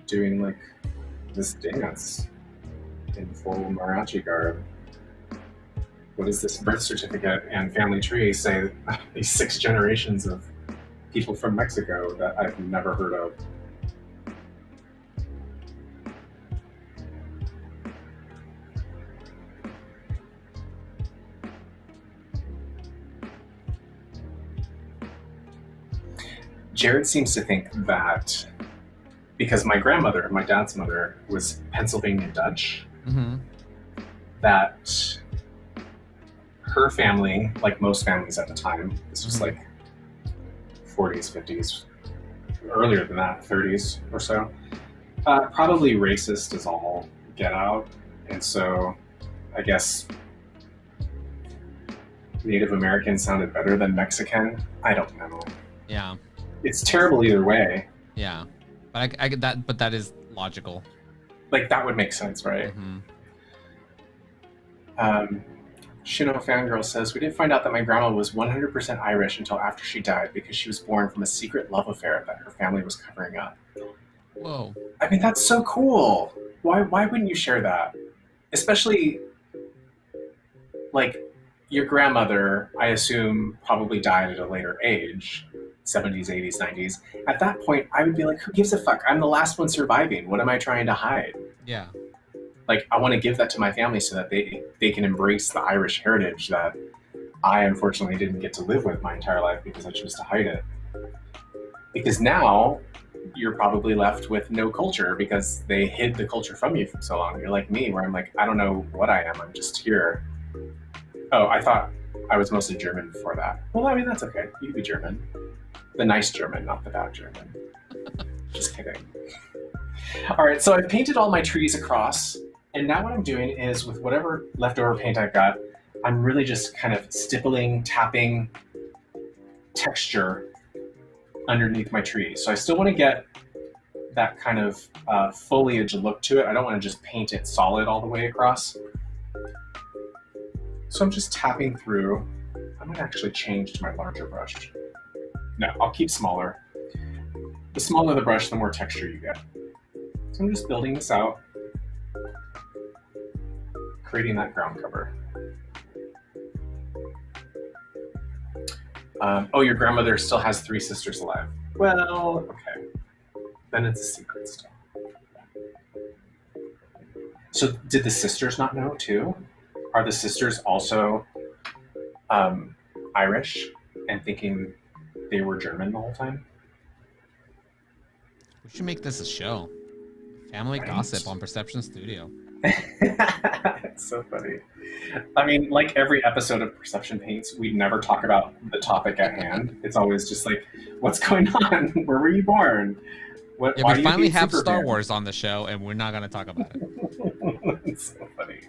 doing like this dance in full mariachi garb? What is this birth certificate and family tree say these 6 generations of people from Mexico that I've never heard of? Jared seems to think that because my grandmother, my dad's mother, was Pennsylvania Dutch, Mm-hmm. that her family, like most families at the time, this was Mhm. like 40s, 50s, earlier than that, 30s or so. Probably racist as all get out. And so I guess Native American sounded better than Mexican. I don't know. Yeah. It's terrible either way. Yeah. But I get that. But that is logical. Like, that would make sense, right? Mm-hmm. Shino Fangirl says, we didn't find out that my grandma was 100% Irish until after she died because she was born from a secret love affair that her family was covering up. Whoa. I mean, that's so cool. Why wouldn't you share that? Especially, like, your grandmother, I assume, probably died at a later age, 70s, 80s, 90s. At that point, I would be like, who gives a fuck? I'm the last one surviving. What am I trying to hide? Yeah. Like, I want to give that to my family so that they can embrace the Irish heritage that I unfortunately didn't get to live with my entire life because I chose to hide it. Because now you're probably left with no culture because they hid the culture from you for so long. You're like me, where I'm like, I don't know what I am. I'm just here. Oh, I thought I was mostly German before that. Well, I mean, that's okay. You can be German. The nice German, not the bad German. Just kidding. All right, so I've painted all my trees across, and now what I'm doing is with whatever leftover paint I've got, I'm really just kind of stippling, tapping texture underneath my trees. So I still want to get that kind of foliage look to it. I don't want to just paint it solid all the way across. So I'm just tapping through. I might actually change to my larger brush. No, I'll keep smaller. The smaller the brush, the more texture you get. So I'm just building this out, creating that ground cover. Oh, your grandmother still has 3 sisters alive. Well, okay. Then it's a secret still. So did the sisters not know too? Are the sisters also Irish and thinking they were German the whole time? We should make this a show. Family Right? gossip on Perception Studio. It's so funny. I mean, like every episode of Perception Paints, we never talk about the topic at hand. It's always just like, what's going on? Where were you born? What? Yeah, Why we do you finally hate have Star Superman? Wars on the show, and we're not going to talk about it. It's so funny.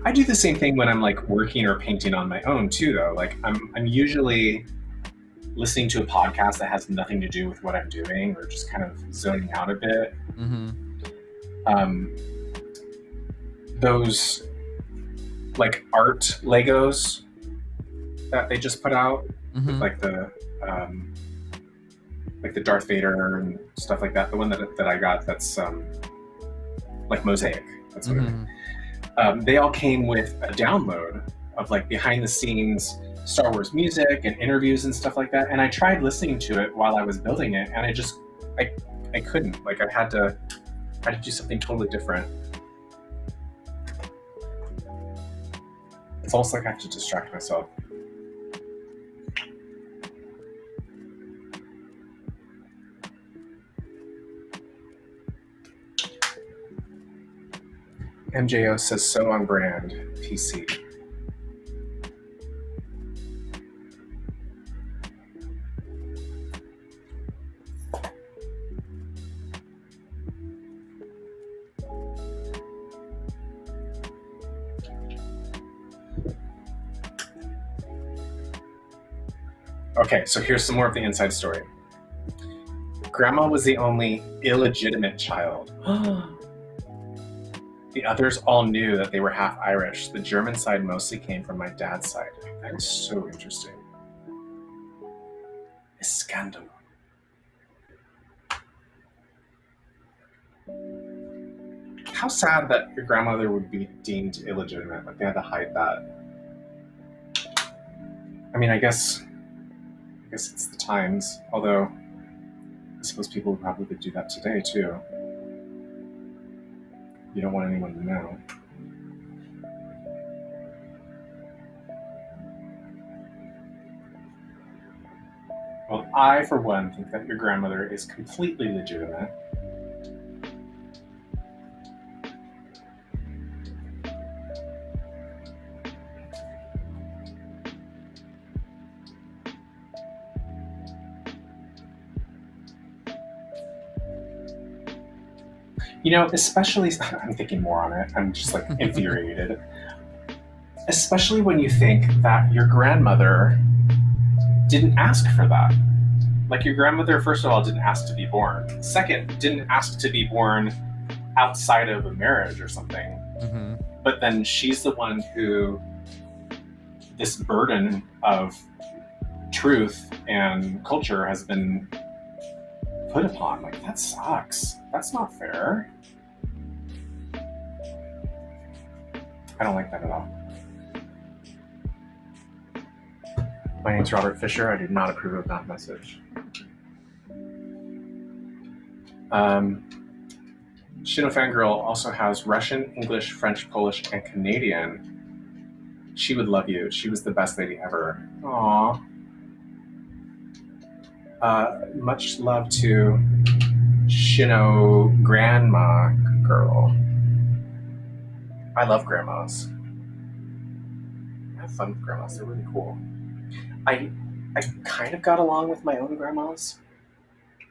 I do the same thing when I'm like working or painting on my own too, though. Like I'm usually listening to a podcast that has nothing to do with what I'm doing, or just kind of zoning out a bit. Mm-hmm. Those like art Legos that they just put out, Mm-hmm. with like the Darth Vader and stuff like that. The one that I got that's like mosaic. That's what it is. They all came with a download of like behind the scenes Star Wars music and interviews and stuff like that. And I tried listening to it while I was building it, and I couldn't. Like I had to do something totally different. It's almost like I have to distract myself. MJO says so on brand. PC. Okay, so here's some more of the inside story. Grandma was the only illegitimate child. The others all knew that they were half Irish. The German side mostly came from my dad's side. That is so interesting. A scandal. How sad that your grandmother would be deemed illegitimate. Like they had to hide that. I mean, I guess it's the times. Although, I suppose people would probably do that today too. You don't want anyone to know. Well, I, for one, think that your grandmother is completely legitimate. Especially, I'm thinking more on it. I'm just like infuriated. Especially when you think that your grandmother didn't ask for that. Like, your grandmother, first of all, didn't ask to be born. Second, didn't ask to be born outside of a marriage or something. Mm-hmm. But then she's the one who, this burden of truth and culture has been put upon. Like, that sucks. That's not fair. I don't like that at all. My name's Robert Fisher. I do not approve of that message. Shino Fangirl also has Russian, English, French, Polish, and Canadian. She would love you. She was the best lady ever. Aww. Much love to Shino Grandma Girl. I love grandmas. I have fun with grandmas. They're really cool. I kind of got along with my own grandmas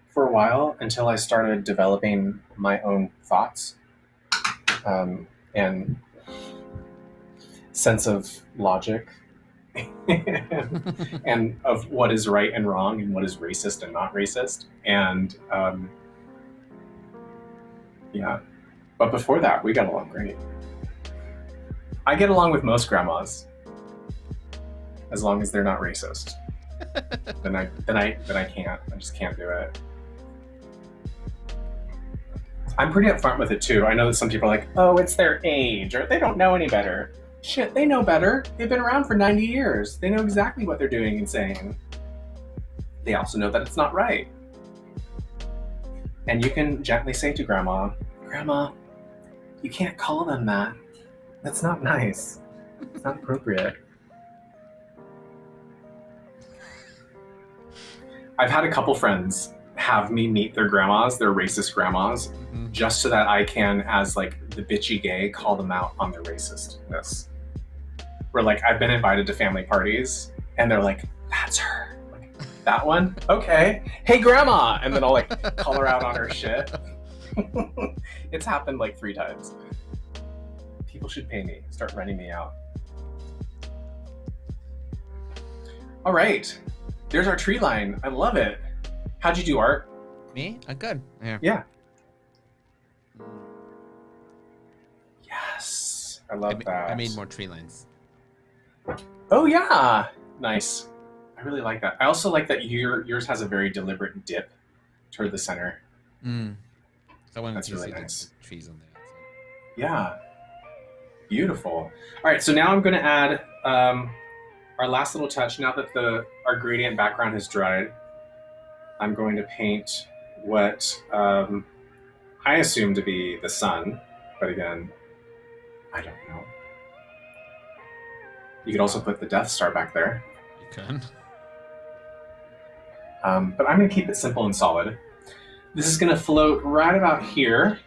for a while until I started developing my own thoughts and sense of logic and of what is right and wrong and what is racist and not racist. And yeah, but before that, we got along great. I get along with most grandmas as long as they're not racist. then I can't. I just can't do it. I'm pretty upfront with it too. I know that some people are like, "Oh, it's their age," or "They don't know any better." Shit, they know better. They've been around for 90 years. They know exactly what they're doing and saying. They also know that it's not right. And you can gently say to Grandma, "Grandma, you can't call them that. That's not nice. It's not appropriate." I've had a couple friends have me meet their grandmas, their racist grandmas, just so that I can, as like the bitchy gay, call them out on their racistness. Where like I've been invited to family parties and they're like, "That's her." Like, "That one? Okay. Hey grandma," and then I'll like call her out on her shit. It's happened like 3 times. People should pay me. Start renting me out. All right. There's our tree line. I love it. How'd you do, Art? Me? Good. Yeah. Yes. I love that. I made more tree lines. Oh, yeah. Nice. I really like that. I also like that yours has a very deliberate dip toward the center. So I wanted That's to really see nice. the trees on the outside. Yeah. Beautiful. All right. So now I'm going to add our last little touch. Now that our gradient background has dried, I'm going to paint what I assume to be the sun, but again, I don't know. You could also put the Death Star back there. You can. But I'm going to keep it simple and solid. This is going to float right about here,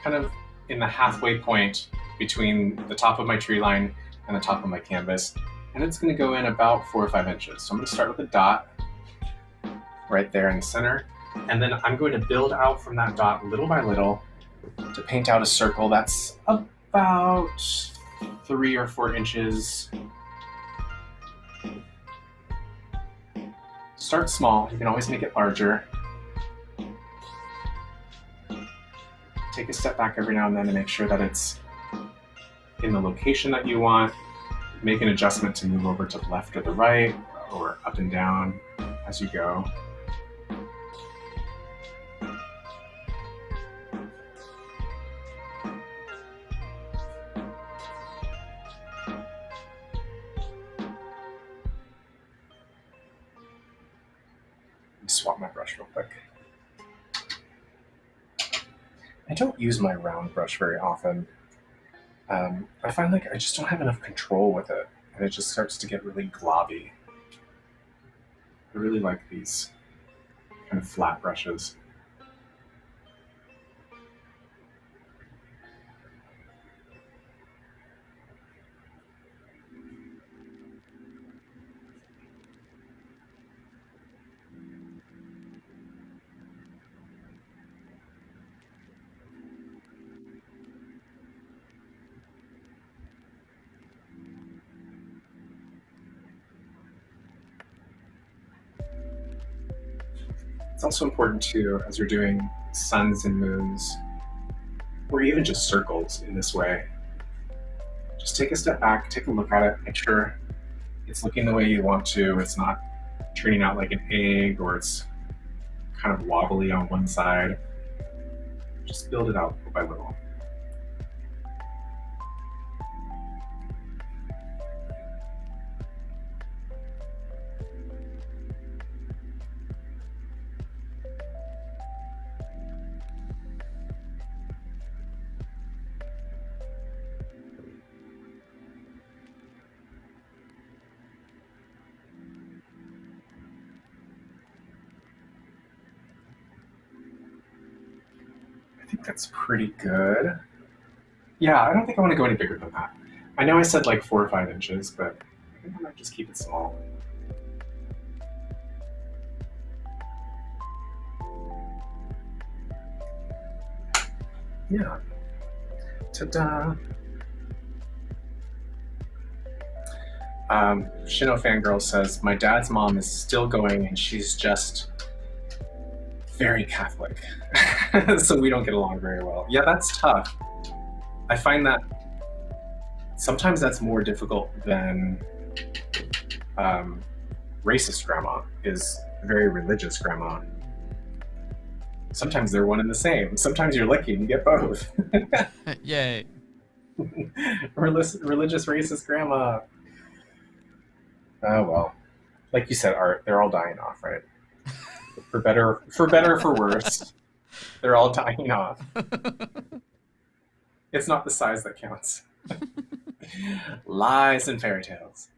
kind of in the halfway point between the top of my tree line and the top of my canvas. And it's going to go in about 4 or 5 inches. So I'm going to start with a dot right there in the center. And then I'm going to build out from that dot little by little to paint out a circle that's about 3 or 4 inches. Start small. You can always make it larger. Take a step back every now and then to make sure that it's in the location that you want. Make an adjustment to move over to the left or the right, or up and down as you go. Swap my brush real quick. I don't use my round brush very often. I find like I just don't have enough control with it, and it just starts to get really globby. I really like these kind of flat brushes. It's also important too, as you're doing suns and moons, or even just circles in this way, just take a step back, take a look at it, make sure it's looking the way you want to. It's not turning out like an egg, or it's kind of wobbly on one side. Just build it out little by little. I think that's pretty good. Yeah, I don't think I want to go any bigger than that. I know I said like 4 or 5 inches, but I think I might just keep it small. Yeah. Ta-da! Shino Fangirl says, my dad's mom is still going and she's just very Catholic. So we don't get along very well. Yeah, that's tough. I find that sometimes that's more difficult than racist grandma is very religious grandma. Sometimes they're one and the same. Sometimes you're lucky and you get both. Yay. Religious racist grandma. Oh well. Like you said, Art, they're all dying off, right? For better or for worse. They're all dying off. It's not the size that counts. Lies and fairy tales.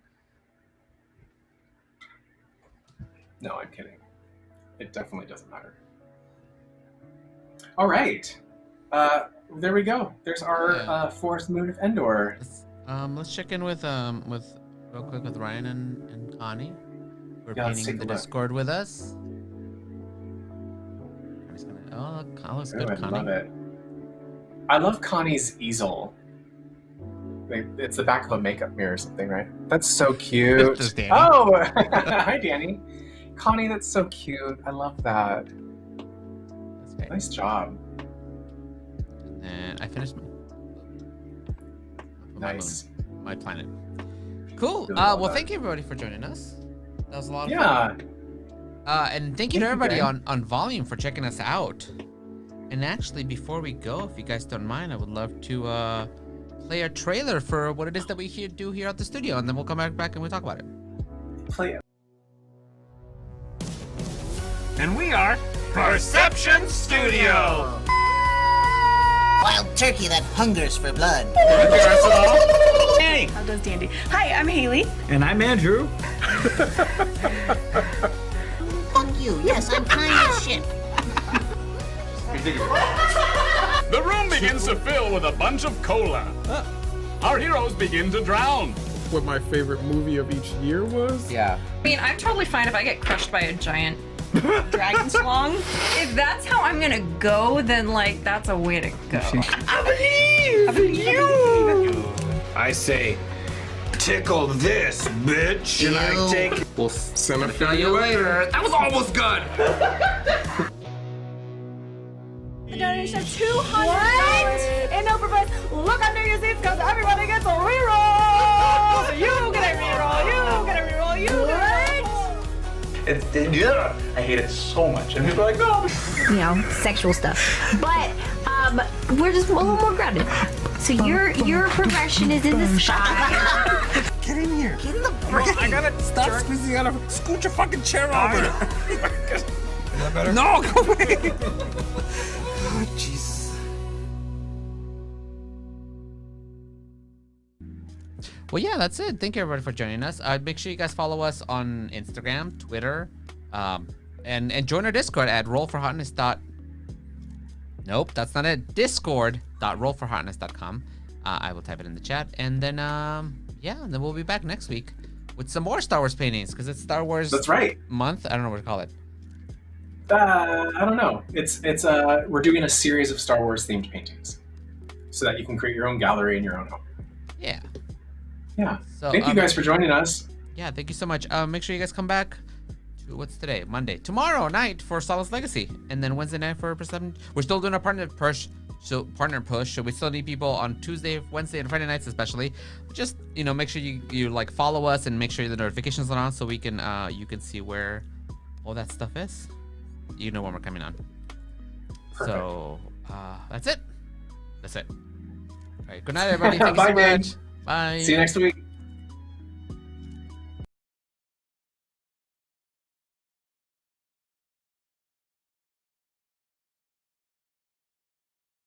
No, I'm kidding. It definitely doesn't matter. All right. There we go. There's our fourth moon of Endor. Let's check in with real quick with Ryan and Connie. We're painting the look. Discord with us. Oh, look, that looks good, I Connie. love it. I love Connie's easel. It's the back of a makeup mirror or something, right? That's so cute. This is Danny. Oh, hi, Danny. Connie, that's so cute. I love that. That's great. Nice job. And then I finished Nice. my planet. Cool. Really well well, done. thank you everybody for joining us. That was a lot of Yeah. fun. And thank you to everybody on Volume for checking us out. And actually, before we go, if you guys don't mind, I would love to play a trailer for what it is that we do here at the studio, and then we'll come back and we'll talk about it. Play it. And we are Perception Studio. Wild turkey that hungers for blood. Hey, How goes Dandy? Hi, I'm Haley. and I'm Andrew. Fuck you. Yes, I'm kind as shit. The room begins to fill with a bunch of cola. Our heroes begin to drown. What my favorite movie of each year was? Yeah. I mean, I'm totally fine if I get crushed by a giant dragon schlong. If that's how I'm gonna go, then like that's a way to go. I believe you. I say, tickle this, bitch, and I take. We'll send a figure later. That was almost good. Donation of $200 in Oprah Bus. Look under your seats because everybody gets a reroll. So you get a reroll. You get a reroll. You get a Yeah, I hate it so much. And people are like, no. You know, sexual stuff. But we're just a little more grounded. So your progression is in the sky. Get in here. Get in the brain. I gotta stop squeezing out of. Scoot your fucking chair over. Is that better? No, go away. Oh, Jesus. Well, yeah, that's it. Thank you everybody for joining us. Make sure you guys follow us on Instagram, Twitter, and join our Discord at rollforhotness. Nope, that's not it. Discord.rollforhotness.com. I will type it in the chat, and then yeah, and then we'll be back next week with some more Star Wars paintings because it's Star Wars. That's right. Month. I don't know what to call it. I don't know. It's we're doing a series of Star Wars themed paintings, so that you can create your own gallery in your own home. Yeah. Yeah. So Thank you guys for joining us. Yeah, thank you so much. Make sure you guys come back to what's today? Monday. Tomorrow night for Solace Legacy, and then Wednesday night for Perception. We're still doing our partner push. So we still need people on Tuesday, Wednesday, and Friday nights especially. Just make sure you like follow us and make sure the notifications are on so we can you can see where all that stuff is. You know when we're coming on. Perfect. So that's it. That's it. All right. Good night, everybody. Thank you Bye, so Dan. much. Bye. See you next week.